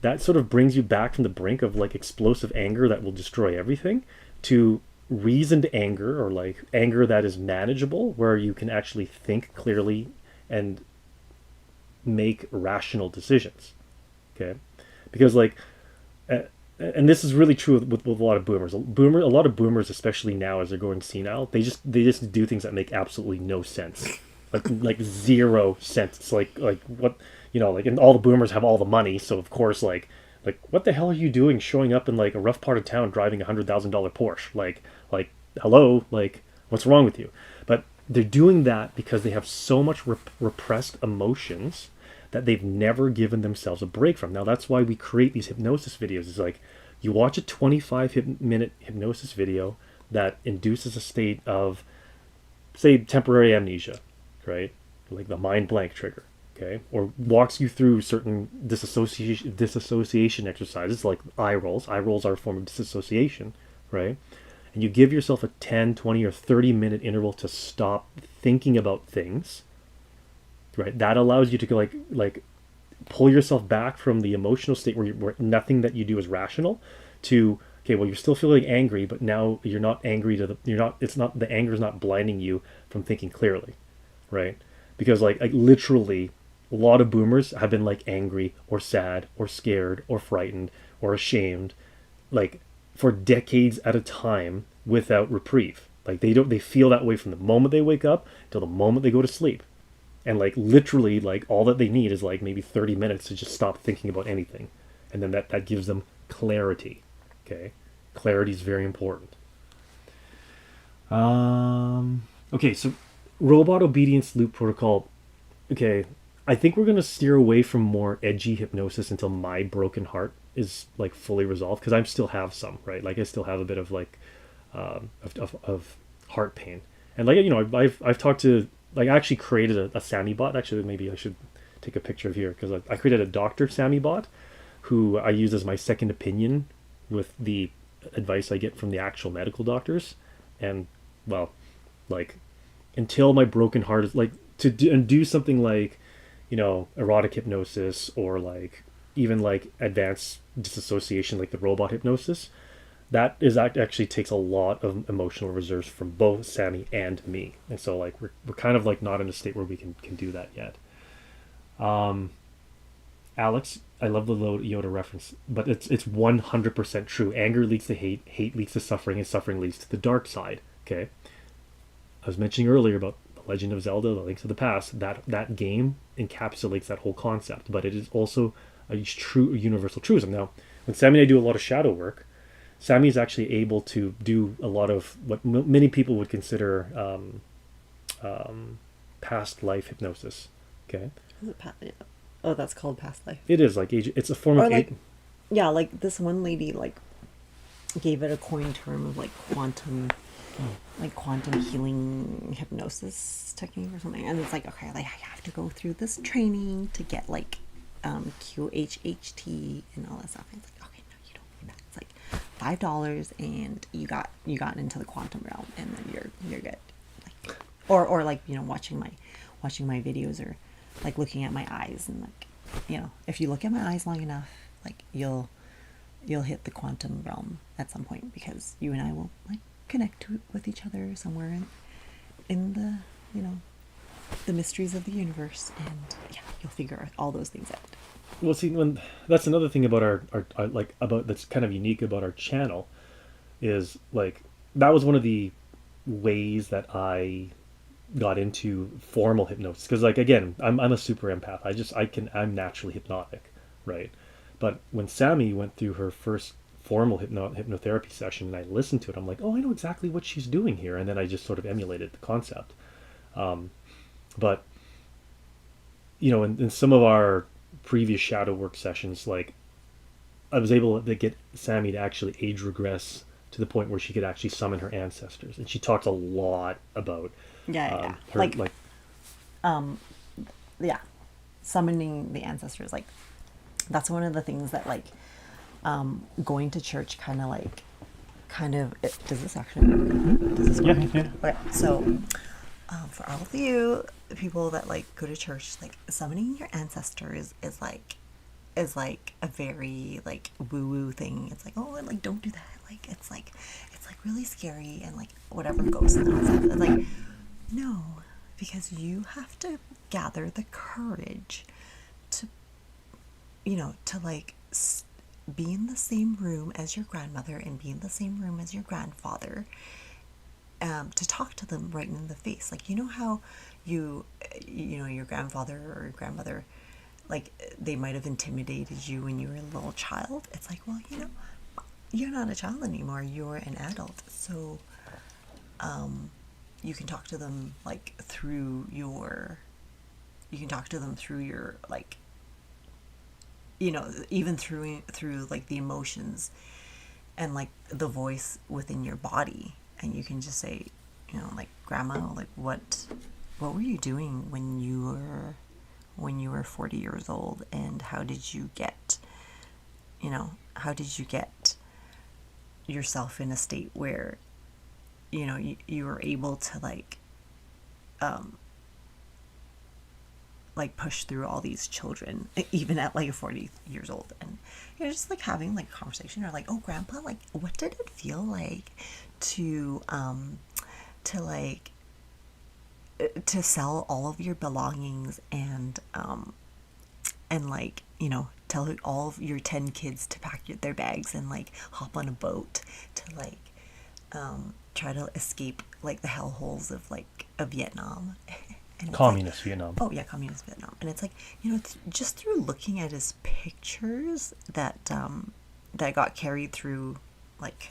that sort of brings you back from the brink of like explosive anger that will destroy everything to reasoned anger, or like anger that is manageable, where you can actually think clearly and make rational decisions. Okay, because like and this is really true with a lot of boomers. A lot of boomers, especially now as they're going senile, they just do things that make absolutely no sense. like 0 sense. It's like what, you know, like, and all the boomers have all the money, so of course like what the hell are you doing showing up in like a rough part of town driving $100,000 Porsche? Like hello, like what's wrong with you? But they're doing that because they have so much repressed emotions that they've never given themselves a break from. Now that's why we create these hypnosis videos. It's like you watch a 25-minute hypnosis video that induces a state of, say, temporary amnesia, right? Like the mind blank trigger, okay? Or walks you through certain disassociation exercises like eye rolls. Eye rolls are a form of disassociation, right? And you give yourself a 10, 20, or 30-minute interval to stop thinking about things, right? That allows you to like pull yourself back from the emotional state where nothing that you do is rational to, okay, well, you're still feeling angry, but now you're not angry you're not, it's not, the anger is not blinding you from thinking clearly, right? Because like literally a lot of boomers have been like angry or sad or scared or frightened or ashamed, like for decades at a time without reprieve. Like they feel that way from the moment they wake up till the moment they go to sleep. And like literally like all that they need is like maybe 30 minutes to just stop thinking about anything. And then that gives them clarity. Okay? Clarity is very important. Okay, so robot obedience loop protocol. Okay, I think we're gonna steer away from more edgy hypnosis until my broken heart is like fully resolved, because I still have some, right? Like I still have a bit of like of heart pain, and like I've talked to, like I actually created a Sammie bot. Actually, maybe I should take a picture of here, because I created a Doctor Sammie bot who I use as my second opinion with the advice I get from the actual medical doctors, and well, like until my broken heart is like to do something like erotic hypnosis or like even like advanced disassociation like the robot hypnosis, that is actually takes a lot of emotional reserves from both Sammie and me, and so like we're kind of like not in a state where we can do that yet. Alex, I love the Yoda reference, but it's 100% true. Anger leads to hate, hate leads to suffering, and suffering leads to the dark side. Okay, I was mentioning earlier about the Legend of Zelda: The Link to the Past. That game encapsulates that whole concept, but it is also a true universal truism. Now, when Sammie and I do a lot of shadow work, Sammie is actually able to do a lot of what many people would consider past life hypnosis. Okay, Is it oh, that's called past life. it is like age. It's a form Or of like, yeah, like this one lady like gave it a coined term of like quantum healing hypnosis technique or something, and it's like, okay, like I have to go through this training to get like QHHT and all that stuff. And it's like, okay, no, you don't need that. It's like $5 and you got into the quantum realm, and then you're good. Like, or like watching my videos, or like looking at my eyes, and like if you look at my eyes long enough, like you'll hit the quantum realm at some point, because you and I will like connect with each other somewhere in the the mysteries of the universe, and yeah, you'll figure all those things out. well, see, when that's another thing about our like about that's kind of unique about our channel is like that was one of the ways that I got into formal hypnosis, because like again I'm a super empath. I'm naturally hypnotic, right? But when Sammie went through her first formal hypnotherapy session and I listened to it, I'm like, oh, I know exactly what she's doing here, and then I just sort of emulated the concept. But in some of our previous shadow work sessions, like I was able to get Sammie to actually age regress to the point where she could actually summon her ancestors, and she talked a lot about Yeah. her like Yeah, summoning the ancestors, like that's one of the things that like going to church kind of does this actually work? Does this work? yeah. Okay, so for all of you people that like go to church, like summoning your ancestors is like a very like woo woo thing. It's like, oh, like don't do that, like it's like really scary and like whatever ghosts and all that. It's like, no, because you have to gather the courage to like be in the same room as your grandmother and be in the same room as your grandfather, to talk to them right in the face. Like, how your grandfather or your grandmother, like they might have intimidated you when you were a little child. It's like, well, you're not a child anymore, you're an adult, so you can talk to them like through your like even through like the emotions and like the voice within your body, and you can just say, like, grandma, like what were you doing when you were 40 years old, and how did you get yourself in a state where you were able to like like push through all these children, even at like 40 years old. And you're just like having like a conversation, or like, oh, grandpa, like, what did it feel like to like to sell all of your belongings and like, you know, tell all of your 10 kids to pack their bags and like hop on a boat to like try to escape like the hellholes of like Vietnam. And Communist Vietnam. Oh yeah, communist Vietnam. And it's like, you know, it's just through looking at his pictures that that got carried through, like,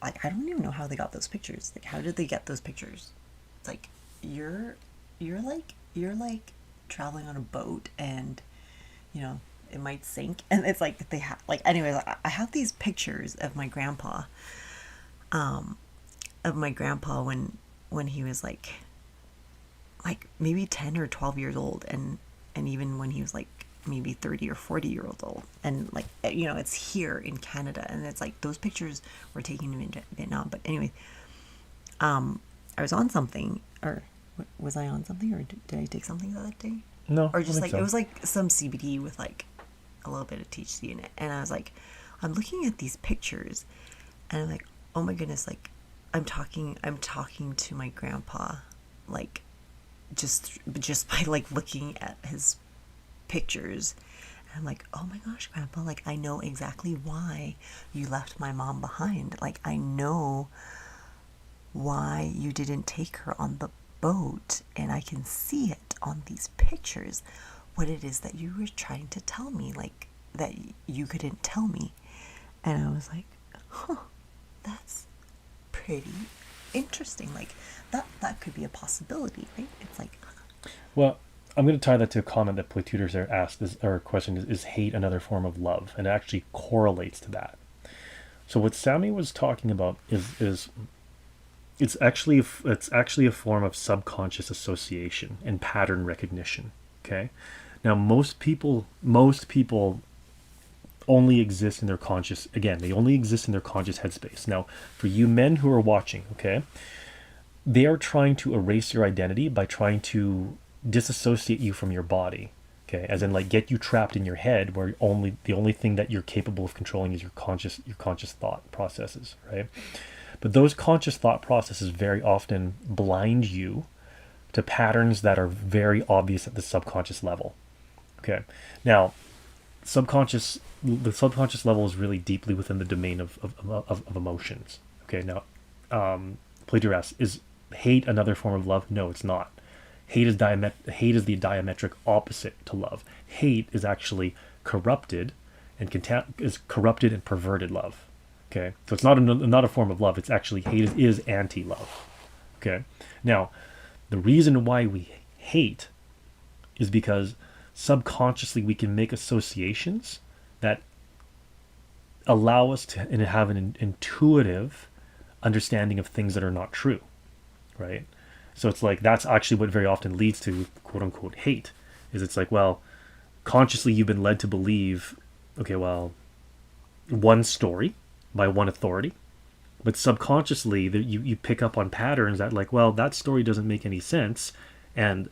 like, I don't even know how they got those pictures. Like, how did they get those pictures? It's like you're like traveling on a boat, and you know it might sink, and it's like they have, like, anyways, I have these pictures of my grandpa, when he was like maybe 10 or 12 years old, and even when he was like maybe 30 or 40-year-old old, and like, you know, it's here in Canada, and it's like those pictures were taken in Vietnam. But anyway, I was on something, or was I on something, or did I take something the other day? No, or just I like think so. It was like some CBD with like a little bit of THC in it, and I was like, I'm looking at these pictures, and I'm like, oh my goodness, like I'm talking to my grandpa, like just by like looking at his pictures. And I'm like, oh my gosh, grandpa, like I know exactly why you left my mom behind. Like I know why you didn't take her on the boat, and I can see it on these pictures, what it is that you were trying to tell me, like that you couldn't tell me. And I was like, huh, that's pretty interesting. Like that could be a possibility, right? It's like, Well, I'm going to tie that to a comment that Play Tutors there asked, or question is hate another form of love? And it actually correlates to that. So what Sammie was talking about is it's actually a form of subconscious association and pattern recognition. Okay, now most people only exist in their conscious. Again, they only exist in their conscious headspace. Now, for you men who are watching, okay, they are trying to erase your identity by trying to disassociate you from your body. Okay, as in like get you trapped in your head, where the only thing that you're capable of controlling is your conscious thought processes, right? But those conscious thought processes very often blind you to patterns that are very obvious at the subconscious level. Okay, now the subconscious level is really deeply within the domain of emotions. Okay, now Plato asks, is hate another form of love? No, it's not. Hate is the diametric opposite to love. Hate is actually corrupted and corrupted and perverted love. Okay, so it's not a form of love. It's actually hate is anti-love. Okay, now the reason why we hate is because subconsciously we can make associations that allow us to have an intuitive understanding of things that are not true, right? So it's like that's actually what very often leads to quote unquote hate. Is it's like, well, consciously you've been led to believe, okay, well, one story by one authority, but subconsciously you pick up on patterns that, like, well, that story doesn't make any sense, and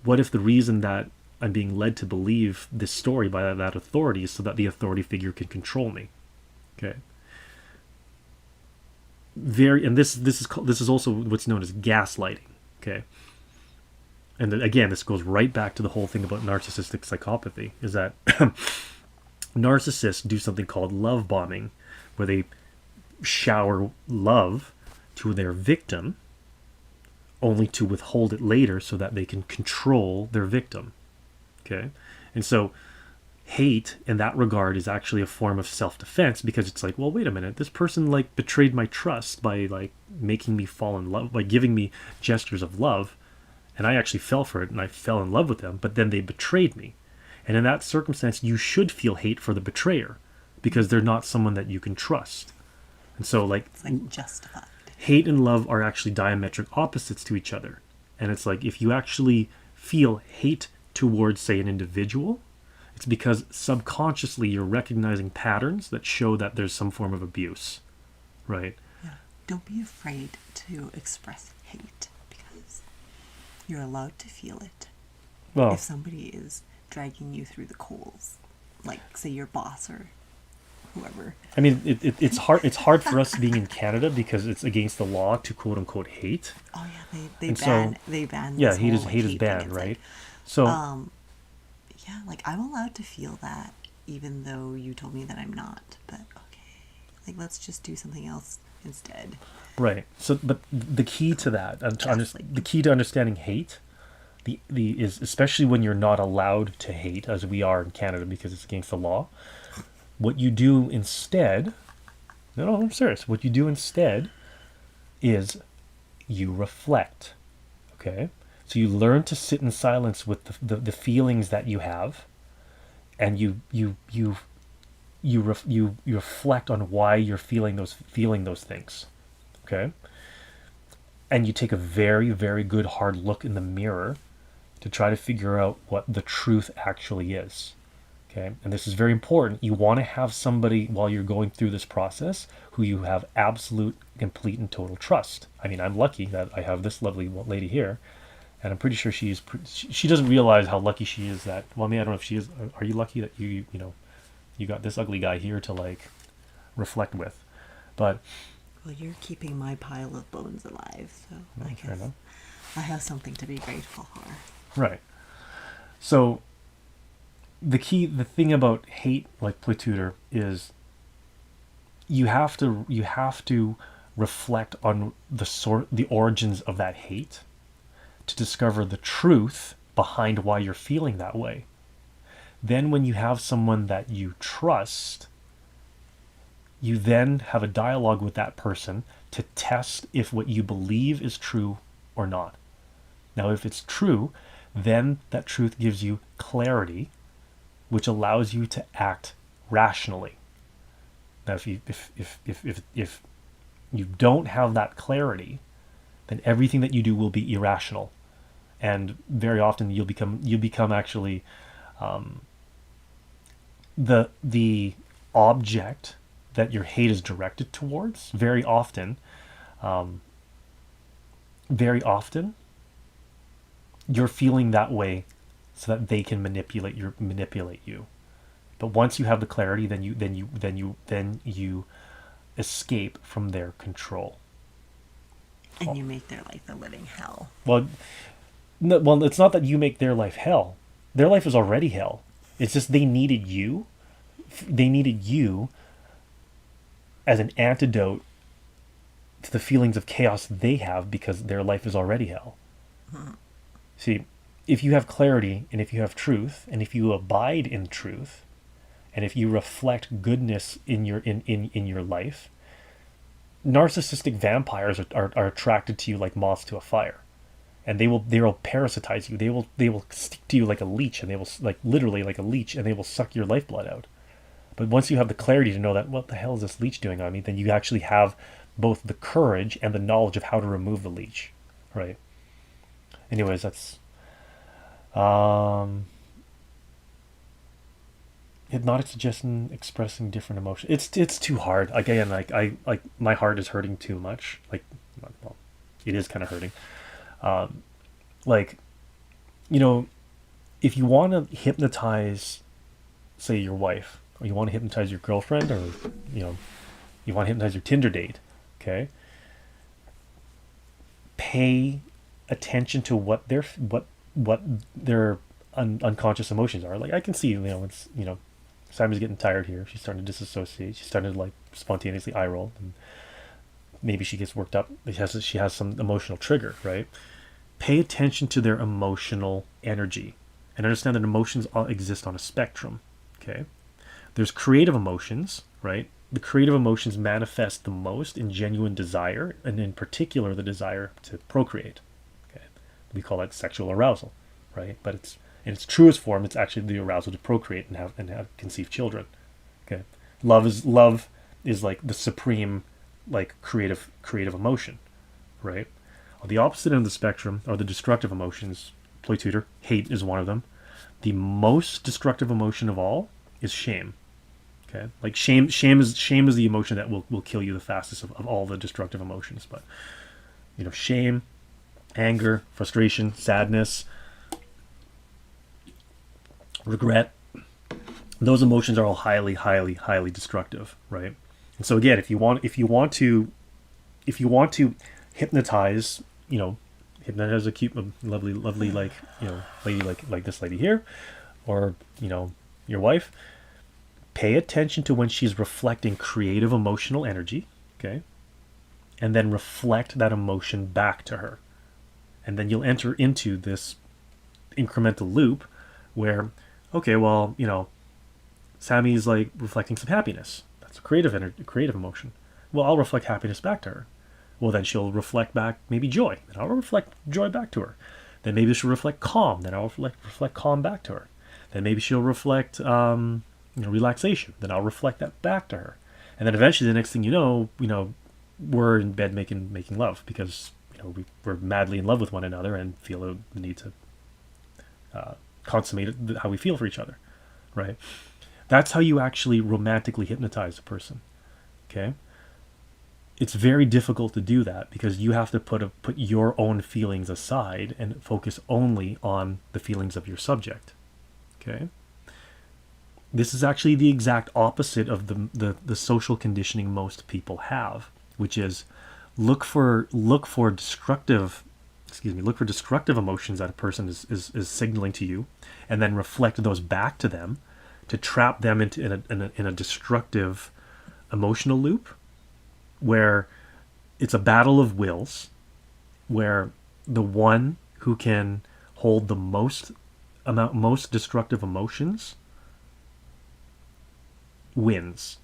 what if the reason that I'm being led to believe this story by that authority is so that the authority figure can control me? Okay. This is also what's known as gaslighting. Okay. And then, again, this goes right back to the whole thing about narcissistic psychopathy, is that narcissists do something called love bombing, where they shower love to their victim only to withhold it later so that they can control their victim. Okay? And so hate in that regard is actually a form of self-defense, because it's like, well, wait a minute, this person like betrayed my trust by like making me fall in love, by giving me gestures of love, and I actually fell for it and I fell in love with them, but then they betrayed me. And in that circumstance, you should feel hate for the betrayer, because they're not someone that you can trust. And so like, it's like justified. Hate and love are actually diametric opposites to each other. And it's like, if you actually feel hate towards, say, an individual, it's because subconsciously you're recognizing patterns that show that there's some form of abuse, right? Yeah. Don't be afraid to express hate, because you're allowed to feel it. Well, if somebody is dragging you through the coals, like say your boss or whoever. I mean, it's hard. It's hard for us being in Canada because it's against the law to quote unquote hate. Oh yeah, they And ban so, they ban Yeah, this whole, like, hate is hate thing. banned, It's right? like, So yeah, like I'm allowed to feel that even though you told me that I'm not. But okay, like let's just do something else instead. right. So, but the key to that, the key to understanding hate, the is especially when you're not allowed to hate, as we are in Canada because it's against the law. What you do instead, no, I'm serious. What you do instead is you reflect. Okay, so you learn to sit in silence with the feelings that you have, and you reflect on why you're feeling those things. Okay, and you take a very, very good hard look in the mirror to try to figure out what the truth actually is. Okay, and this is very important. You want to have somebody while you're going through this process who you have absolute, complete, and total trust. I mean, I'm lucky that I have this lovely lady here, and I'm pretty sure she doesn't realize how lucky she is that. Well, I mean, I don't know if she is. Are you lucky that you got this ugly guy here to like reflect with? But Well, you're keeping my pile of bones alive, so I fair guess enough. I have something to be grateful for. Right. So the thing about hate, like play tutor, is you have to reflect on the origins of that hate to discover the truth behind why you're feeling that way. Then when you have someone that you trust, you then have a dialogue with that person to test if what you believe is true or not. Now, if it's true, then that truth gives you clarity, which allows you to act rationally. Now, if you don't have that clarity, then everything that you do will be irrational, and very often you'll become actually the object that your hate is directed towards. Very often, you're feeling that way so that they can manipulate you. But once you have the clarity, then you escape from their control. And you make their life a living hell. Well, no, well, it's not that you make their life hell. Their life is already hell. It's just they needed you. They needed you as an antidote to the feelings of chaos they have because their life is already hell. Mm-hmm. See, if you have clarity and if you have truth and if you abide in truth and if you reflect goodness in your life, narcissistic vampires are attracted to you like moths to a fire, and they will parasitize you. They will stick to you like a leech, and they will literally like a leech, and they will suck your lifeblood out. But once you have the clarity to know that what the hell is this leech doing on me, then you actually have both the courage and the knowledge of how to remove the leech, right? Anyways, that's hypnotic suggestion expressing different emotions. It's too hard. Again, I my heart is hurting too much. Well, it is kind of hurting. If you want to hypnotize, say, your wife, or you want to hypnotize your girlfriend, or you want to hypnotize your Tinder date, okay? Pay attention to what their unconscious emotions are. Like I can see, Sammie's getting tired here. She's starting to disassociate. She's starting to like spontaneously eye roll, and maybe she gets worked up. She has some emotional trigger, right? Pay attention to their emotional energy and understand that emotions all exist on a spectrum. Okay, there's creative emotions, right? The creative emotions manifest the most in genuine desire, and in particular the desire to procreate. Okay, we call that sexual arousal, right? But it's in its truest form, it's actually the arousal to procreate and have conceive children. Okay, love is like the supreme, like creative emotion, right? On the opposite end of the spectrum are the destructive emotions. Play tutor, hate is one of them. The most destructive emotion of all is shame. Okay, like shame is the emotion that will kill you the fastest of all the destructive emotions. But shame, anger, frustration, sadness, regret. Those emotions are all highly, highly, highly destructive, right? And so again, if you want to hypnotize, hypnotize a cute, lovely, like, lady like this lady here, or your wife, pay attention to when she's reflecting creative emotional energy, okay, and then reflect that emotion back to her, and then you'll enter into this incremental loop where, okay, well, Sammie's like reflecting some happiness. That's a creative emotion. Well, I'll reflect happiness back to her. Well, then she'll reflect back maybe joy. Then I'll reflect joy back to her. Then maybe she'll reflect calm. Then I'll reflect calm back to her. Then maybe she'll reflect relaxation. Then I'll reflect that back to her. And then eventually, the next thing you know, we're in bed making love because we're madly in love with one another and feel the need to consummate how we feel for each other, right? That's how you actually romantically hypnotize a person, okay? It's very difficult to do that because you have to put your own feelings aside and focus only on the feelings of your subject, okay? This is actually the exact opposite of the social conditioning most people have, which is look for destructive emotions that a person is signaling to you, and then reflect those back to them to trap them in a destructive emotional loop where it's a battle of wills, where the one who can hold the most destructive emotions wins.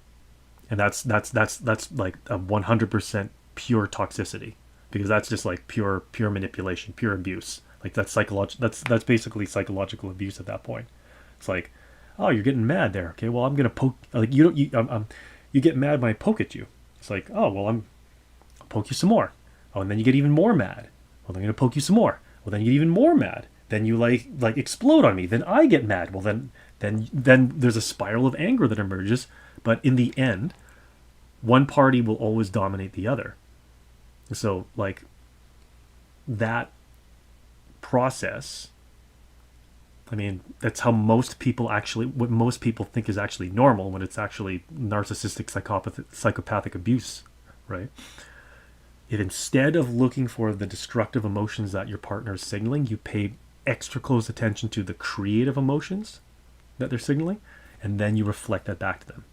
And that's like a 100% pure toxicity, because that's just like pure manipulation, pure abuse. Like that's basically psychological abuse at that point. It's like, oh, you're getting mad there. Okay, well, I'm gonna poke. Like you get mad when I poke at you. It's like, oh, well, I'll poke you some more. Oh, and then you get even more mad. Well, then I'm gonna poke you some more. Well, then you get even more mad. Then you like explode on me. Then I get mad. Well, then there's a spiral of anger that emerges. But in the end, one party will always dominate the other. So like that process, I mean, that's how what most people think is actually normal, when it's actually narcissistic psychopathic abuse, right? If instead of looking for the destructive emotions that your partner is signaling, you pay extra close attention to the creative emotions that they're signaling, and then you reflect that back to them.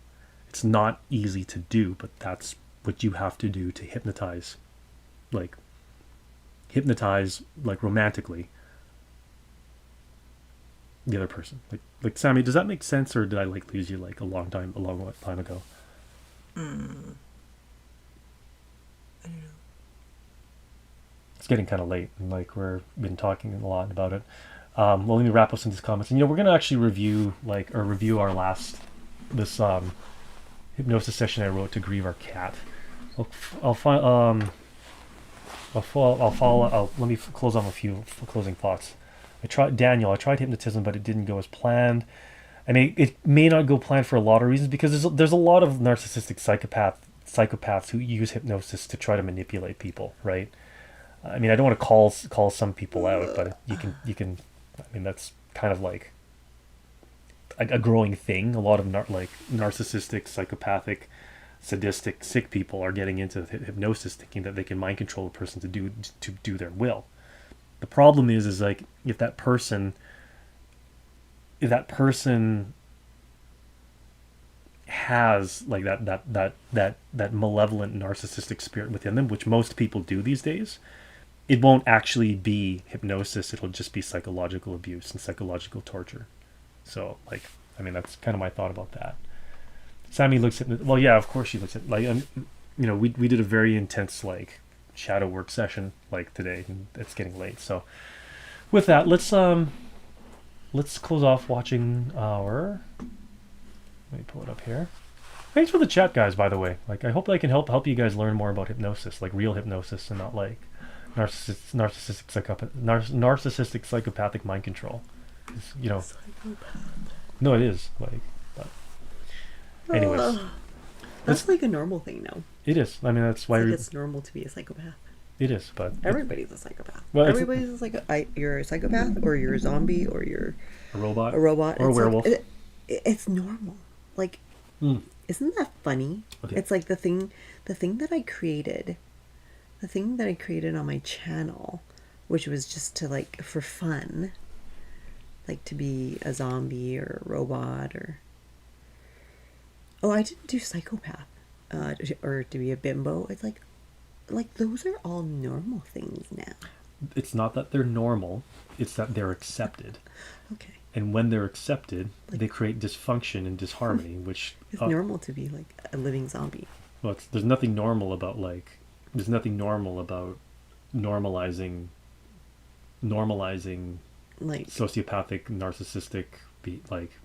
It's not easy to do, but that's what you have to do to hypnotize romantically the other person. Like Sammie, does that make sense, or did I lose you a long time ago? I don't know. It's getting kind of late, and we've been talking a lot about it. Well, let me wrap up some of these comments, and we're gonna actually review our last hypnosis session I wrote to grieve our cat. Let me close on a few closing thoughts. I tried hypnotism, but it didn't go as planned. I mean, it may not go planned for a lot of reasons, because there's a lot of narcissistic psychopaths who use hypnosis to try to manipulate people, right? I mean, I don't want to call some people out, but you can. I mean, that's kind of like a growing thing. A lot of narcissistic, psychopathic, sadistic, sick people are getting into hypnosis, thinking that they can mind control a person to do their will. The problem is if that person has that malevolent narcissistic spirit within them, which most people do these days, it won't actually be hypnosis. It'll just be psychological abuse and psychological torture. So I mean, that's kind of my thought about that. Sammie looks at, well, yeah, of course she looks at, we did a very intense shadow work session today, and it's getting late. So with that, let's close off watching our, let me pull it up here. Thanks for the chat, guys, by the way. I hope I can help you guys learn more about hypnosis, real hypnosis, and not narcissistic psychopathic mind control. Psychopath. No, it is but anyways, that's a normal thing now. it is. I mean, that's why it's normal to be a psychopath. It is, but Everybody's a psychopath. Well, Everybody's a you're a psychopath, or you're a zombie, or you're a robot, a robot, or a it's werewolf. Like, it's normal. Like, isn't that funny? Okay. It's like the thing that I created, the thing that I created on my channel, which was just to like for fun, like to be a zombie or a robot or. Oh, I didn't do psychopath, or to be a bimbo. It's like those are all normal things now. It's not that they're normal; it's that they're accepted. Okay. And when they're accepted, they create dysfunction and disharmony, which it's normal to be like a living zombie. Well, there's nothing normal about normalizing Like sociopathic, narcissistic,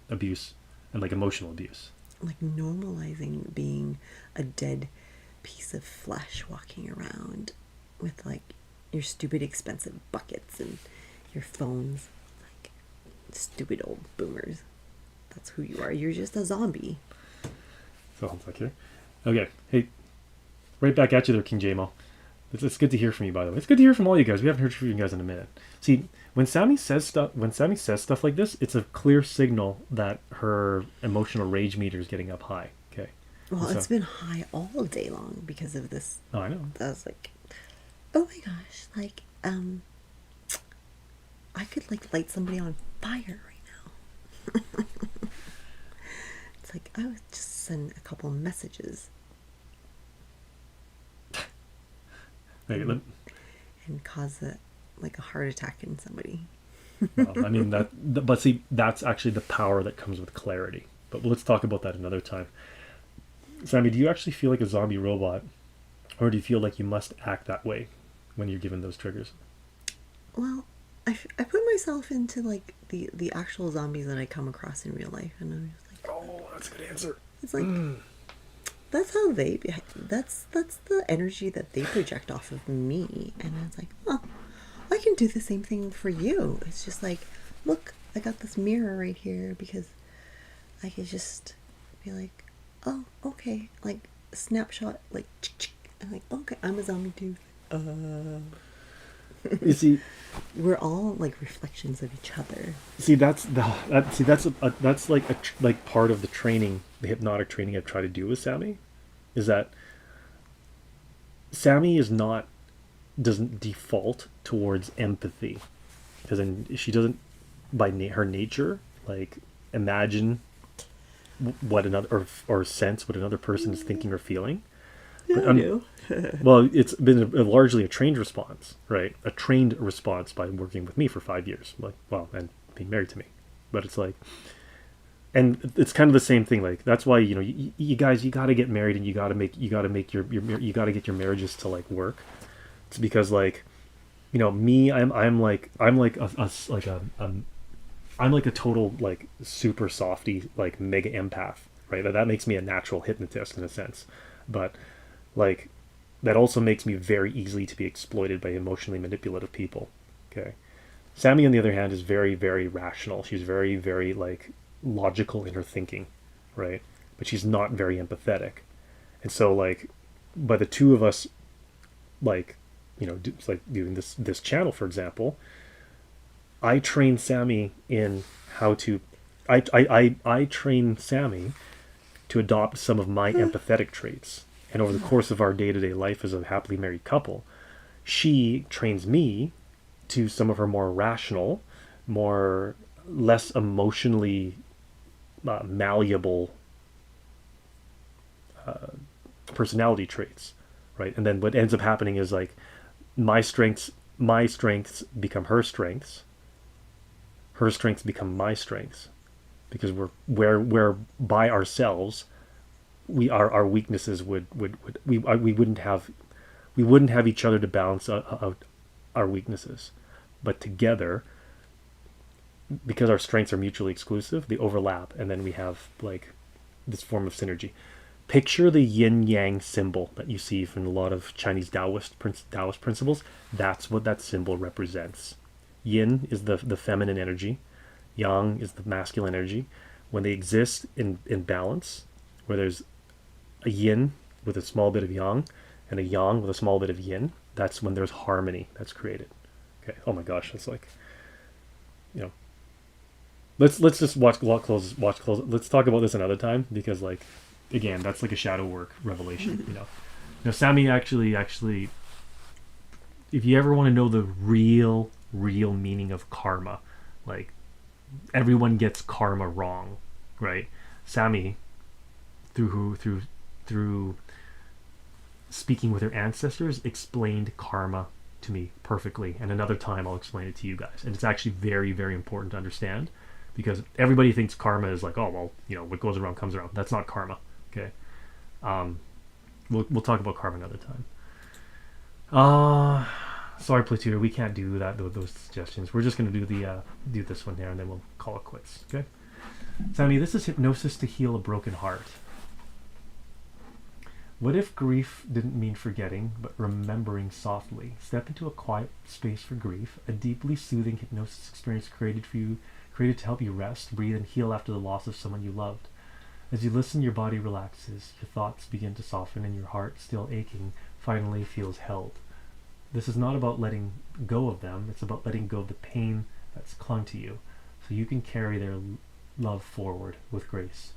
abuse and like emotional abuse. Like normalizing being a dead piece of flesh walking around with like your stupid expensive buckets and your phones. Stupid old boomers. That's who you are. You're just a zombie. Sounds like here. Okay. Hey, right back at you there, King JMO. It's good to hear from you, by the way. It's good to hear from all you guys. We haven't heard from you guys in a minute. See, when Sammie says stuff like this, it's a clear signal that her emotional rage meter is getting up high. Okay. Well, it's been high all day long because of this. Oh, I know. I was like, oh my gosh, like, I could like light somebody on fire right now. It's like I would just send a couple messages and cause a heart attack in somebody. Well, I mean but see, that's actually the power that comes with clarity. But let's talk about that another time. Sammie, do you actually feel like a zombie robot, or do you feel like you must act that way when you're given those triggers? Well, I put myself into like the actual zombies that I come across in real life, and I'm just like, oh, that's a good answer. It's like that's how they behave. That's the energy that they project off of me, and I was like, oh, I can do the same thing for you. It's just like, look, I got this mirror right here because I could just be like, oh, okay, like snapshot, like, I'm like, okay, I'm a zombie too. You see, we're all like reflections of each other. See, that's like part of the training, the hypnotic training I've tried to do with Sammie, is that Sammie doesn't default towards empathy, because she doesn't, by her nature, like imagine what another or sense what another person is thinking or feeling. Yeah, I do. Well, it's been largely a trained response, right? A trained response by working with me for 5 years, and being married to me. But it's like, and it's kind of the same thing. Like that's why you guys got to get married and you got to get your marriages to like work. It's because like, me, I'm like a total like super softy like mega empath, right? That makes me a natural hypnotist in a sense, but like that also makes me very easily to be exploited by emotionally manipulative people. Okay. Sammie, on the other hand, is very, very rational. She's very, very like logical in her thinking, right? But she's not very empathetic. And so like by the two of us like it's like doing this channel, for example, I train Sammie in how to I train Sammie to adopt some of my empathetic traits. And over the course of our day-to-day life as a happily married couple, she trains me to some of her more rational, less emotionally malleable personality traits, right? And then what ends up happening is like my strengths become her strengths become my strengths, because we're by ourselves. Our weaknesses we wouldn't have each other to balance out our weaknesses, but together, because our strengths are mutually exclusive, they overlap, and then we have like this form of synergy. Picture the yin yang symbol that you see from a lot of Chinese Taoist principles. That's what that symbol represents. Yin is the feminine energy, yang is the masculine energy. When they exist in balance, where there's a yin with a small bit of yang and a yang with a small bit of yin, That's when there's harmony that's created. Okay. Oh my gosh, that's like, you know. Let's just watch close. Let's talk about this another time, because like, again, that's like a shadow work revelation. Sammie actually, if you ever want to know the real meaning of karma, like, everyone gets karma wrong, right? Sammie, through speaking with her ancestors, explained karma to me perfectly, and another time I'll explain it to you guys. And it's actually very, very important to understand, because everybody thinks karma is like, oh well, what goes around comes around. That's not karma. Okay. We'll talk about karma another time. Sorry, Platutor, we can't do that. Those suggestions. We're just gonna do this one here, and then we'll call it quits. Okay. Sammie, this is hypnosis to heal a broken heart. What if grief didn't mean forgetting, but remembering softly? Step into a quiet space for grief, a deeply soothing hypnosis experience created to help you rest, breathe, and heal after the loss of someone you loved. As you listen, your body relaxes, your thoughts begin to soften, and your heart, still aching, finally feels held. This is not about letting go of them, it's about letting go of the pain that's clung to you, so you can carry their love forward with grace.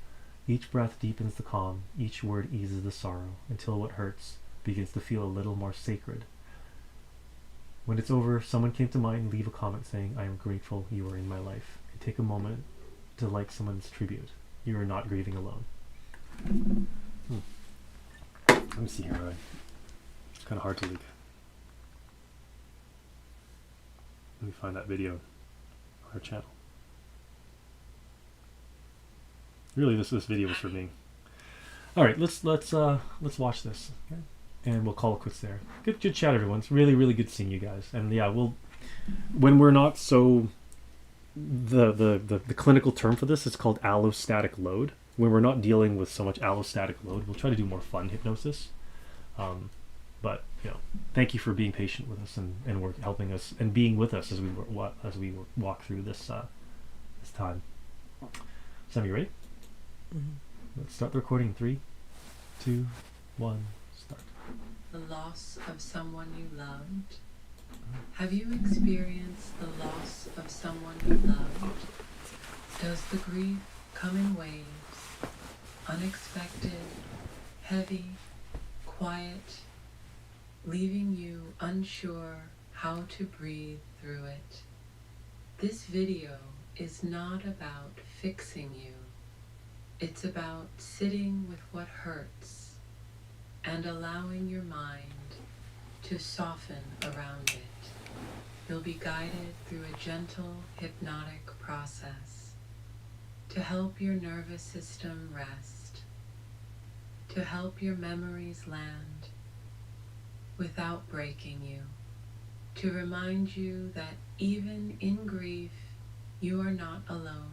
Each breath deepens the calm, each word eases the sorrow, until what hurts begins to feel a little more sacred. When it's over, someone came to mind, leave a comment saying, I am grateful you are in my life. And take a moment to like someone's tribute. You are not grieving alone. Let me see here. It's kind of hard to leak. Let me find that video on our channel. Really, this video was for me. All right, let's watch this, okay? And we'll call it quits there. Good chat, everyone. It's really, really good seeing you guys. And yeah, when we're not so, the clinical term for this is called allostatic load. When we're not dealing with so much allostatic load, we'll try to do more fun hypnosis. But thank you for being patient with us and work helping us and being with us as we walk through this time. Sammie, you ready? Mm-hmm. Let's start the recording in 3, 2, 1, start. The loss of someone you loved. Have you experienced the loss of someone you loved? Does the grief come in waves? Unexpected, heavy, quiet, leaving you unsure how to breathe through it. This video is not about fixing you. It's about sitting with what hurts and allowing your mind to soften around it. You'll be guided through a gentle hypnotic process to help your nervous system rest, to help your memories land without breaking you, to remind you that even in grief, you are not alone.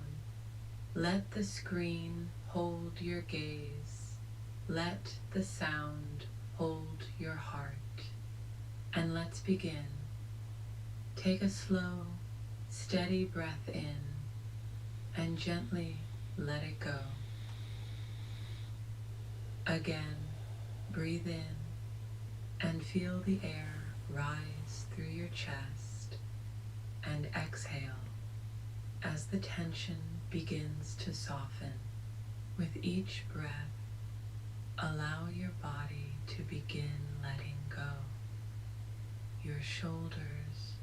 Let the screen hold your gaze. Let the sound hold your heart. And let's begin. Take a slow, steady breath in and gently let it go. Again, breathe in and feel the air rise through your chest, and exhale as the tension begins to soften. With each breath, allow your body to begin letting go. Your shoulders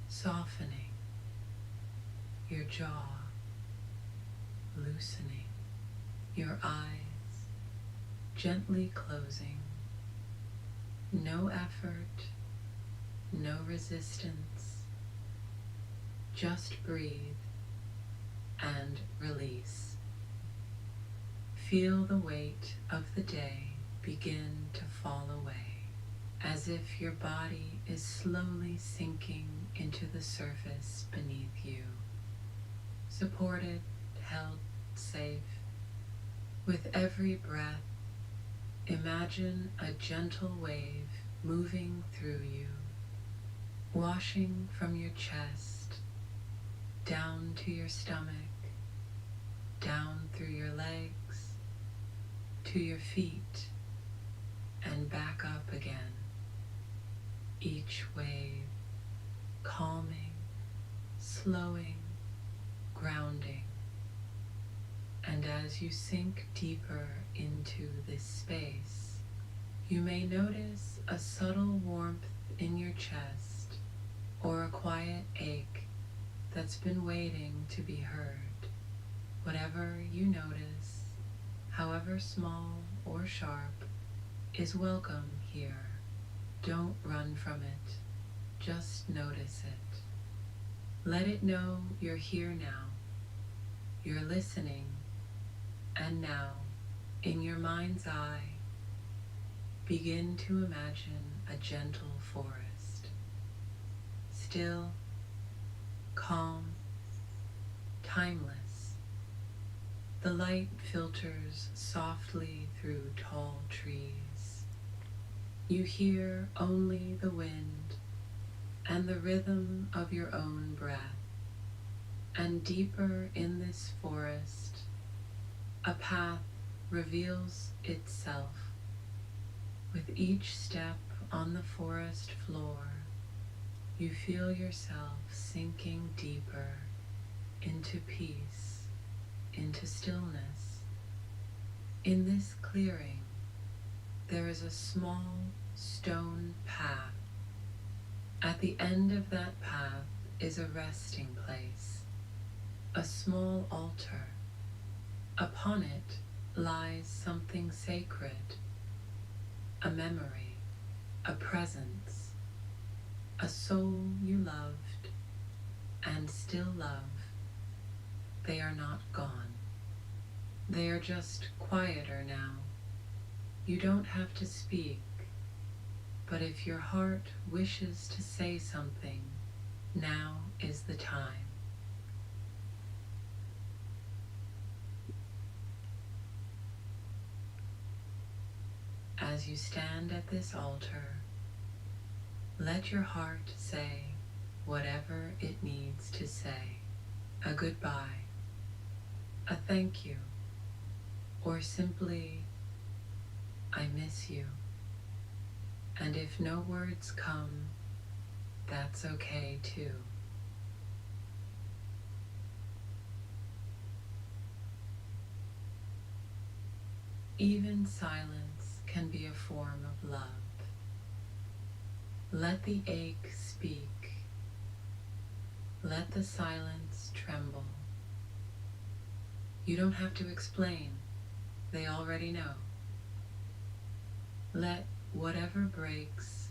softening, your jaw loosening, your eyes gently closing. No effort, no resistance. Just breathe and release. Feel the weight of the day begin to fall away, as if your body is slowly sinking into the surface beneath you. Supported, held safe. With every breath, imagine a gentle wave moving through you, washing from your chest, down to your stomach, down through your legs, to your feet, and back up again. each wave, calming, slowing, grounding. And as you sink deeper into this space, you may notice a subtle warmth in your chest or a quiet ache that's been waiting to be heard. Whatever you notice, however small or sharp, is welcome here. Don't run from it. Just notice it. Let it know you're here now. You're listening. And now, in your mind's eye, begin to imagine a gentle forest. Still, calm, timeless. The light filters softly through tall trees. You hear only the wind and the rhythm of your own breath. And deeper in this forest, a path reveals itself. With each step on the forest floor, you feel yourself sinking deeper into peace, into stillness. In this clearing, there is a small stone path. At the end of that path is a resting place, a small altar. Upon it lies something sacred, a memory, a presence, a soul you loved and still love. They are not gone. They are just quieter now. You don't have to speak, but if your heart wishes to say something, now is the time. As you stand at this altar, let your heart say whatever it needs to say. A goodbye, a thank you, or simply, I miss you. And if no words come, that's okay too. Even silence can be a form of love. Let the ache speak. Let the silence tremble. You don't have to explain. They already know. Let whatever breaks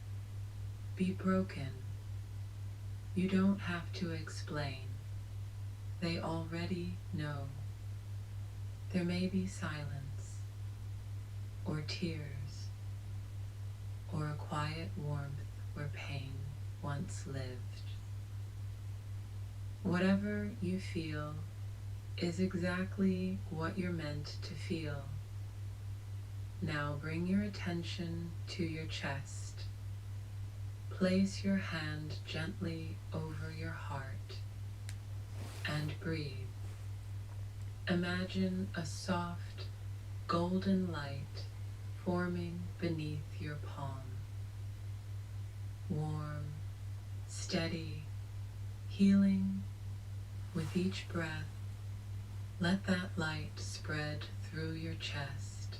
be broken. You don't have to explain. They already know. There may be silence, or tears, or a quiet warmth where pain once lived. Whatever you feel is exactly what you're meant to feel. Now bring your attention to your chest. Place your hand gently over your heart and breathe. Imagine a soft, golden light forming beneath your palm. Warm, steady, healing. With each breath, let that light spread through your chest,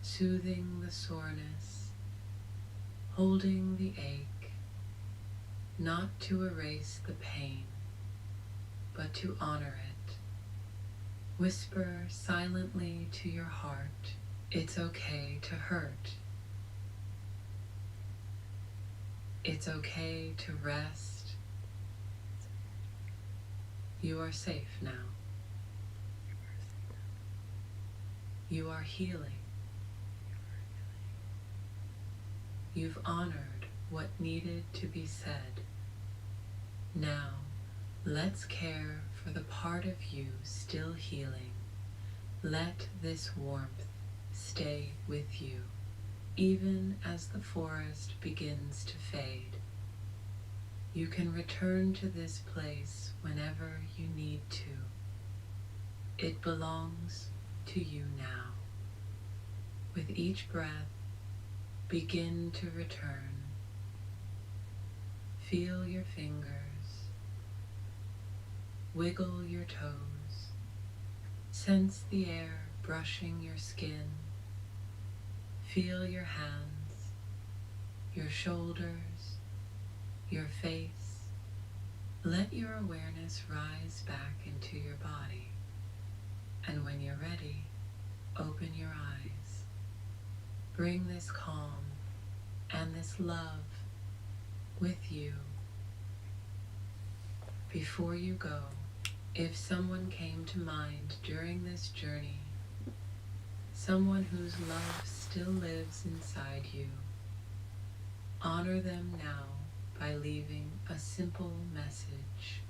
soothing the soreness, holding the ache, not to erase the pain, but to honor it. Whisper silently to your heart, it's okay to hurt. It's okay to rest. You are safe now. You are healing. You've honored what needed to be said. Now, let's care for the part of you still healing. Let this warmth stay with you, even as the forest begins to fade. You can return to this place whenever you need to. It belongs to you now. With each breath, begin to return. Feel your fingers. Wiggle your toes. Sense the air brushing your skin. Feel your hands, your shoulders, your face. Let your awareness rise back into your body. And when you're ready, open your eyes. Bring this calm and this love with you. Before you go, if someone came to mind during this journey, someone whose love still lives inside you, honor them now by leaving a simple message.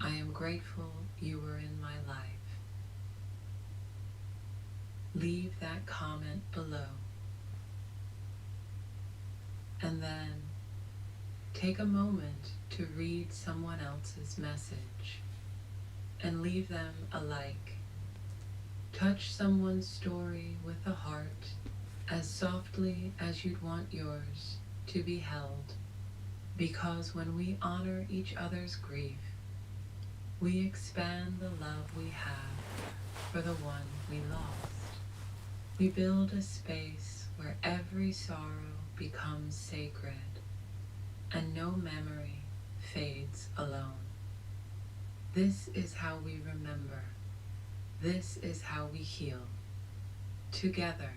I am grateful you were in my life. Leave that comment below. And then take a moment to read someone else's message and leave them a like. Touch someone's story with a heart as softly as you'd want yours to be held, because when we honor each other's grief, we expand the love we have for the one we lost. We build a space where every sorrow becomes sacred and no memory fades alone. This is how we remember. This is how we heal. Together.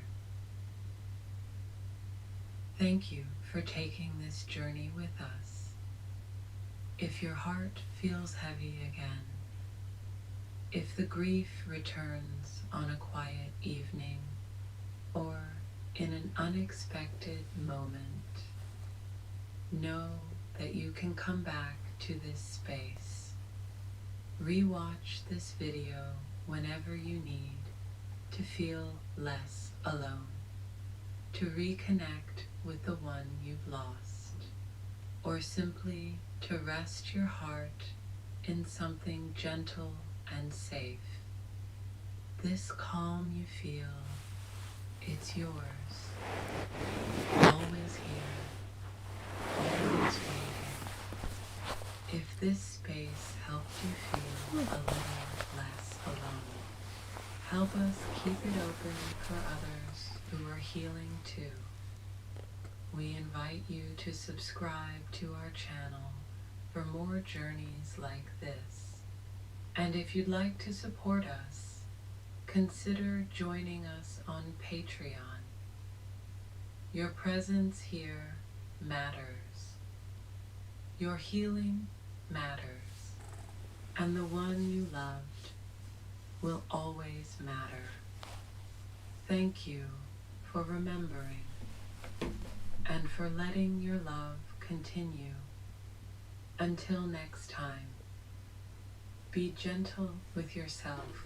Thank you for taking this journey with us. If your heart feels heavy again, if the grief returns on a quiet evening or in an unexpected moment, know that you can come back to this space. Rewatch this video whenever you need to feel less alone, to reconnect with the one you've lost, or simply to rest your heart in something gentle and safe. This calm you feel, it's yours. Always here, always waiting. If this space helped you feel a little less alone, help us keep it open for others who are healing too. We invite you to subscribe to our channel for more journeys like this. And if you'd like to support us, consider joining us on Patreon. Your presence here matters. Your healing matters. And the one you loved will always matter. Thank you for remembering and for letting your love continue. Until next time, be gentle with yourself.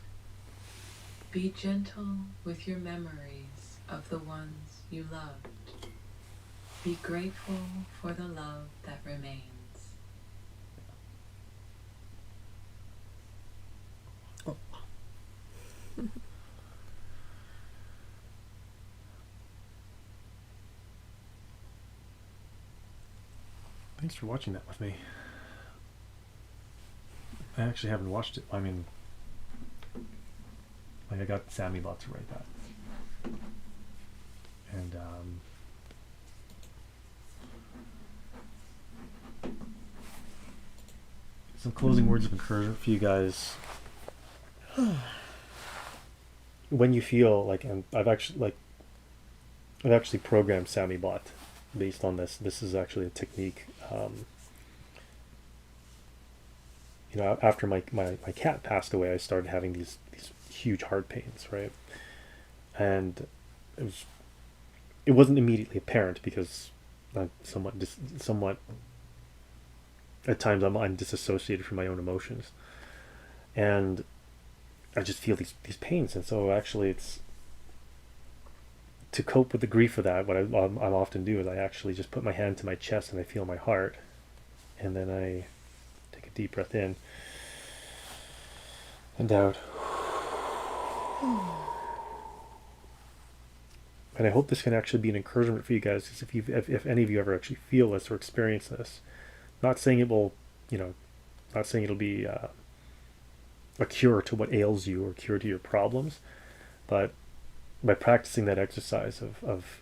Be gentle with your memories of the ones you loved. Be grateful for the love that remains. Thanks for watching that with me. I actually haven't watched it. I mean, like I got Sammie bot to write that. And some closing words of encouragement for you guys. When you feel like, and I've actually programmed Sammie bot based on this. This is actually a technique. You know, after my cat passed away, I started having these huge heart pains, right? And it wasn't immediately apparent because I'm somewhat at times I'm disassociated from my own emotions, and I just feel these pains. And so actually, it's to cope with the grief of that. What I often do is I actually just put my hand to my chest and I feel my heart, and then I take a deep breath in and out. And I hope this can actually be an encouragement for you guys, because if any of you ever actually feel this or experience this, Not saying it will, you know, not saying it'll be a cure to what ails you or cure to your problems, but by practicing that exercise of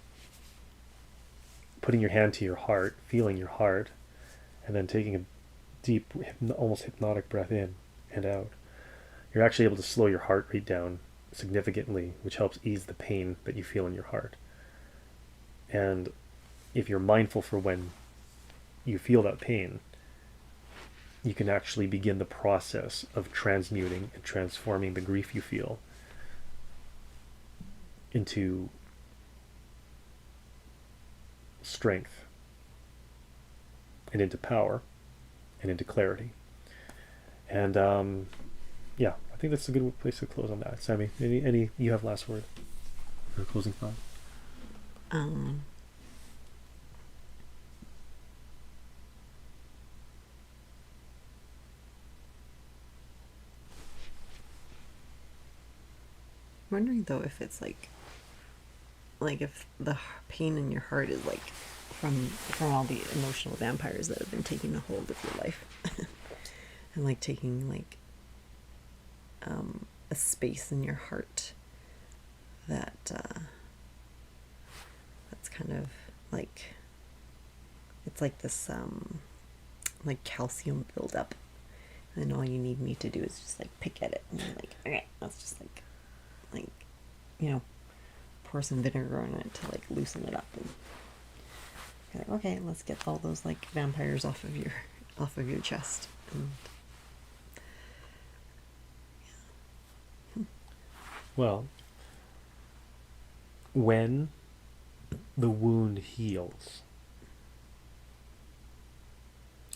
putting your hand to your heart, feeling your heart, and then taking a deep, almost hypnotic breath in and out, you're actually able to slow your heart rate down significantly, which helps ease the pain that you feel in your heart. And if you're mindful for when you feel that pain, you can actually begin the process of transmuting and transforming the grief you feel into strength and into power and into clarity. And yeah, I think that's a good place to close on that. Sammie, any you have last word or closing thought? I'm wondering though if it's like if the pain in your heart is like from all the emotional vampires that have been taking a hold of your life, and like taking like a space in your heart that that's kind of like, it's like this like calcium buildup, and all you need me to do is just like pick at it and you're like, okay, that's just like you know, pour some vinegar on it to like loosen it up, and you're like, okay, let's get all those like vampires off of your chest. And Well, when the wound heals,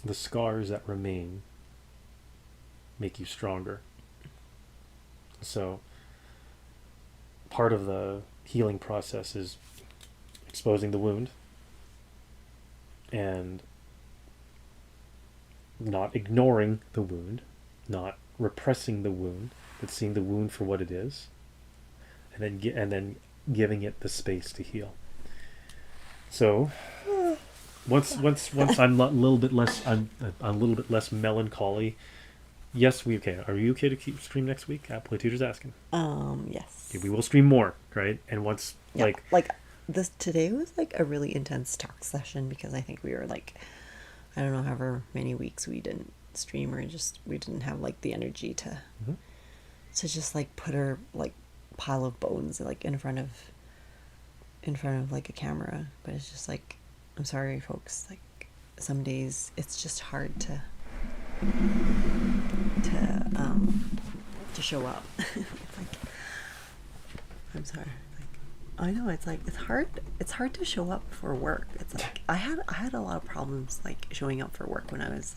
the scars that remain make you stronger. So part of the healing process is exposing the wound and not ignoring the wound, not repressing the wound, but seeing the wound for what it is, and then giving it the space to heal. So once I'm a little bit less melancholy. Yes, we okay. Are you okay to keep stream next week? Play Tutor's asking. Yes. Okay, we will stream more, right? And once like this today was like a really intense talk session, because I think we were like, I don't know, however many weeks we didn't stream, or just we didn't have like the energy to just like put our like pile of bones like in front of like a camera. But it's just like, I'm sorry folks, like some days it's just hard to show up. It's like, I'm sorry, like, I know it's like it's hard to show up for work. It's like I had a lot of problems like showing up for work when I was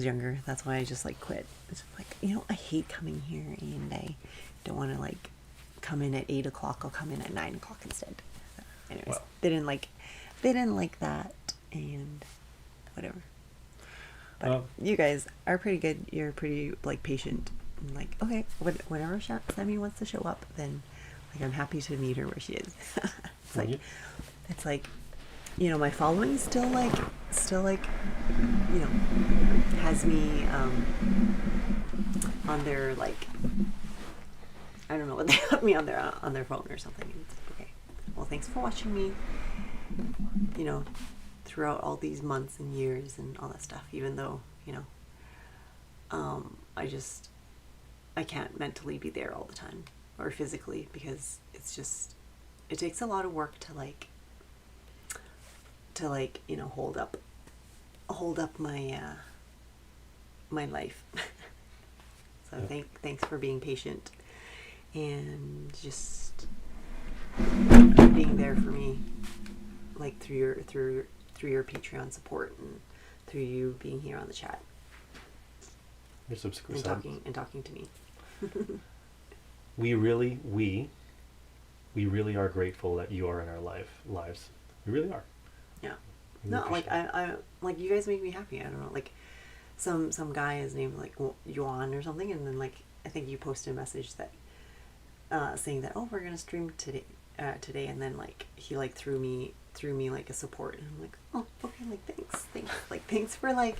younger. That's why I just like quit. It's like, you know, I hate coming here, and I don't want to like come in at 8 o'clock. I'll come in at 9 o'clock instead. Anyways, Wow. They didn't like that, and whatever. But you guys are pretty good. You're pretty like patient. And, like, okay, whenever Sammie wants to show up, then like I'm happy to meet her where she is. It's like, you know, my following still like, you know, has me on their like, I don't know what they have me on their phone or something. It's like, okay, well, thanks for watching me, you know, throughout all these months and years and all that stuff, even though, you know, I can't mentally be there all the time, or physically, because it's just, it takes a lot of work to like, you know, hold up my my life. So thanks for being patient and just being there for me, like through your Patreon support and through you being here on the chat and talking to me. We really are grateful that you are in our lives. We really are. Yeah. No, like I like, you guys make me happy. I don't know, like some guy, his name like Yuan or something, and then like I think you posted a message that saying that, oh, we're gonna stream today today, and then like he like threw me like a support, and I'm like, oh, okay, like thanks for like,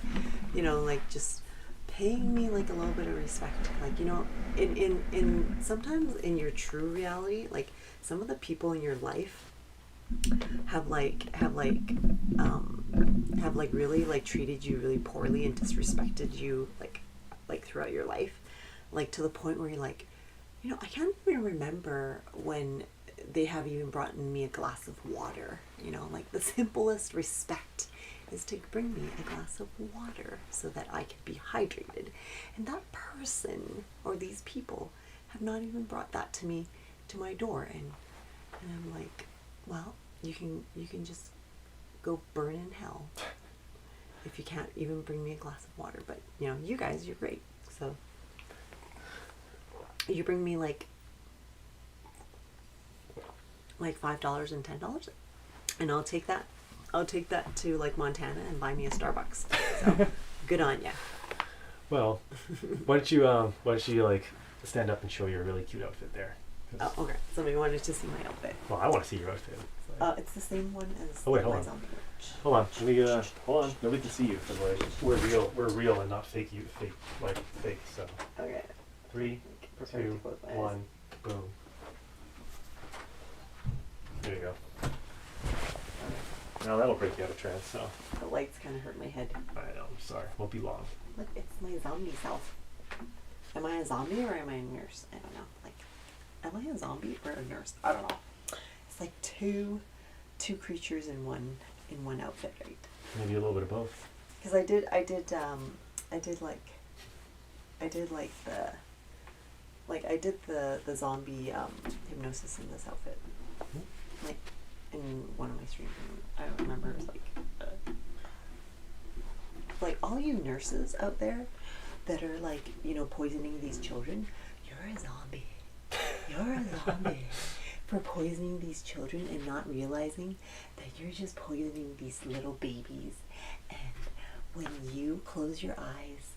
you know, like just paying me like a little bit of respect. Like, you know, in sometimes in your true reality, like some of the people in your life have really like treated you really poorly and disrespected you like throughout your life, like to the point where you're like, you know, I can't even remember when they have even brought me a glass of water. You know, like the simplest respect is to bring me a glass of water so that I can be hydrated. And that person or these people have not even brought that to me, to my door. And I'm like, well, you can just go burn in hell if you can't even bring me a glass of water. But, you know, you guys, you're great. So you bring me like $5 and $10, and I'll take that to like Montana and buy me a Starbucks. So good on ya. Well, why don't you like stand up and show your really cute outfit there? Oh, okay. Somebody wanted to see my outfit. Well, I want to see your outfit. It's the same one as hold on. zombie merch. Hold on. Let me hold on. Nobody can see you because like we're real and not fake. So Okay. 3, 2, 1, boom. There you go. Now that'll break you out of trance. So The lights kind of hurt my head. I know. I'm sorry. Won't be long. Look, it's my zombie self. Am I a zombie or am I a nurse? I don't know. Like, am I a zombie or a nurse? I don't know. It's like two creatures in one outfit, right? Maybe a little bit of both. Because I did the zombie hypnosis in this outfit, like in one of my streams. I don't remember. It was like all you nurses out there that are like, you know, poisoning these children. You're a zombie. You're a zombie for poisoning these children and not realizing that you're just poisoning these little babies. And when you close your eyes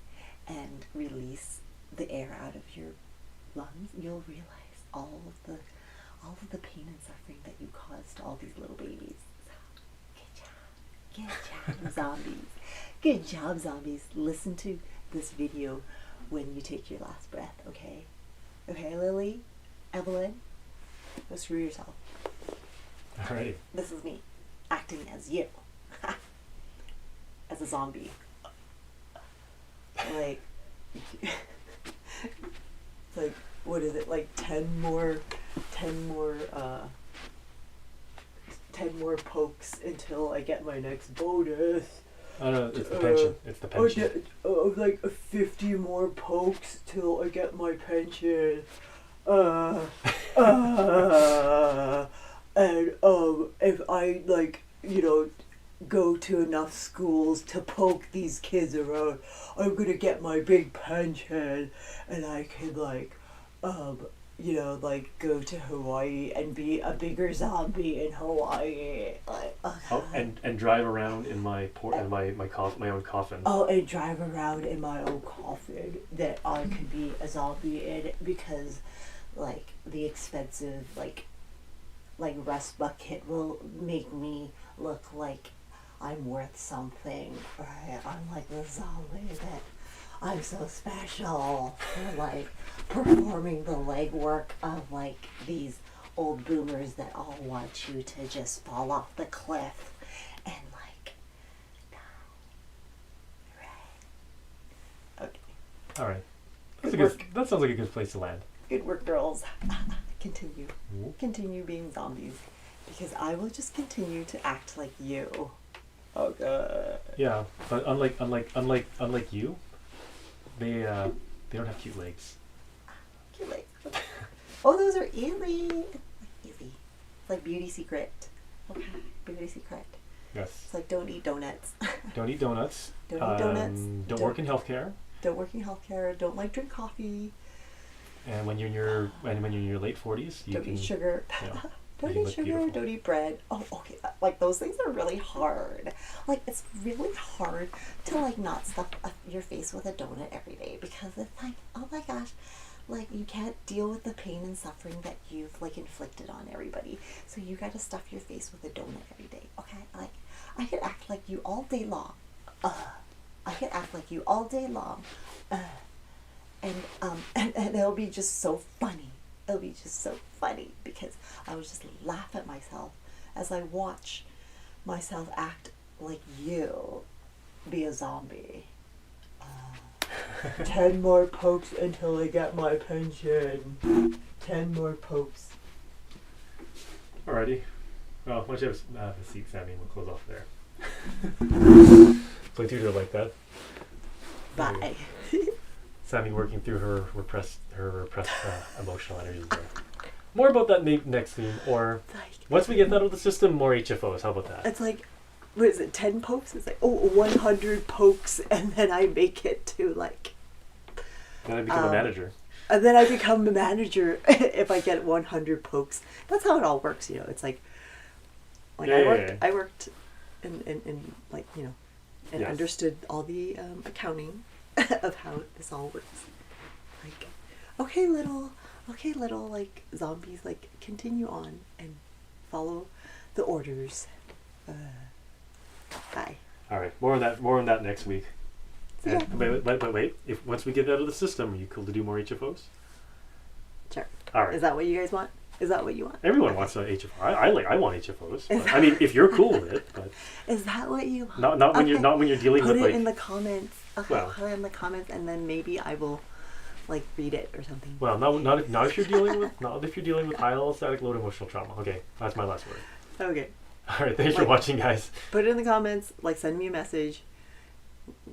and release the air out of your lungs, you'll realize all of the pain and suffering that you caused to all these little babies. So, good job, zombies. Good job, zombies. Listen to this video when you take your last breath, okay? Okay, Lily? Evelyn? Go screw yourself. Alrighty. This is me, acting as you. As a zombie. Like, like, what is it, like 10 more pokes until I get my next bonus. Oh no, it's the pension. It's the pension. Like 50 more pokes till I get my pension. And if I like, you know, go to enough schools to poke these kids around, I'm gonna get my big pension, and I can like, you know, like go to Hawaii and be a bigger zombie in Hawaii. Like, and drive around in my my own coffin. Oh, and drive around in my own coffin that I could be a zombie in, because like the expensive like rust bucket will make me look like I'm worth something, right? I'm like the zombie that I'm so special for like performing the legwork of like these old boomers that all want you to just fall off the cliff and like die. Right. Okay. All right. Good That sounds like a good place to land. Good work, girls. Continue. Mm-hmm. Continue being zombies, because I will just continue to act like you. Okay. Yeah, but unlike you, they don't have cute legs. Cute legs. Oh, those are easy. Easy. It's like beauty secret. Okay. Beauty secret. Yes. It's like don't eat donuts. Don't eat donuts. Don't eat donuts. Don't work in healthcare. Don't work in healthcare. Don't like drink coffee. And when you're in your late 40s, you don't eat sugar. Yeah, don't eat sugar. beautiful. Don't eat bread. Oh, okay. Like those things are really hard. Like it's really hard to like not stuff your face with a donut every day, because it's like, oh my gosh, like, you can't deal with the pain and suffering that you've, like, inflicted on everybody. So you gotta stuff your face with a donut every day, okay? Like, I could act like you all day long. I could act like you all day long. And it'll be just so funny. It'll be just so funny because I would just laugh at myself as I watch myself act like you be a zombie. 10 more pokes until I get my pension. 10 more pokes. Alrighty. Well, why don't you have a seat, Sammie, and we'll close off there. So you like that. Bye. Sammie working through her repressed emotional energies there. More about that next theme, or once we get that out of the system, more HFOs. How about that? It's like, what is it, 10 pokes? It's like, 100 pokes, and then I make it to, like... Then I become a manager. And then I become a manager if I get 100 pokes. That's how it all works, you know. It's like I worked in like, you know, and yes. understood all the accounting of how this all works. Like, okay, little, like, zombies, like, continue on and follow the orders. Bye. All right, more on that next week. Yeah. But wait, if once we get that out of the system, are you cool to do more HFOs? Sure. All right. Is that what you guys want? Is that what you want? Everyone wants an HFO. I want HFOs. But, I mean, if you're cool with it, but is that what you want? not when you're dealing Put with, it like, in the comments. Okay, well, put it in the comments, and then maybe I will, like, read it or something. well, not if you're dealing with high allostatic load emotional trauma. Okay, that's my last word. Okay. All right, thanks for watching, guys. Put it in the comments. Like, send me a message.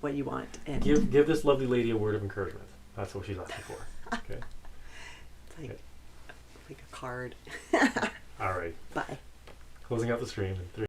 What you want, and give this lovely lady a word of encouragement. That's what she's asking for. Okay. It's like a card. All right. Bye. Closing out the stream in 3.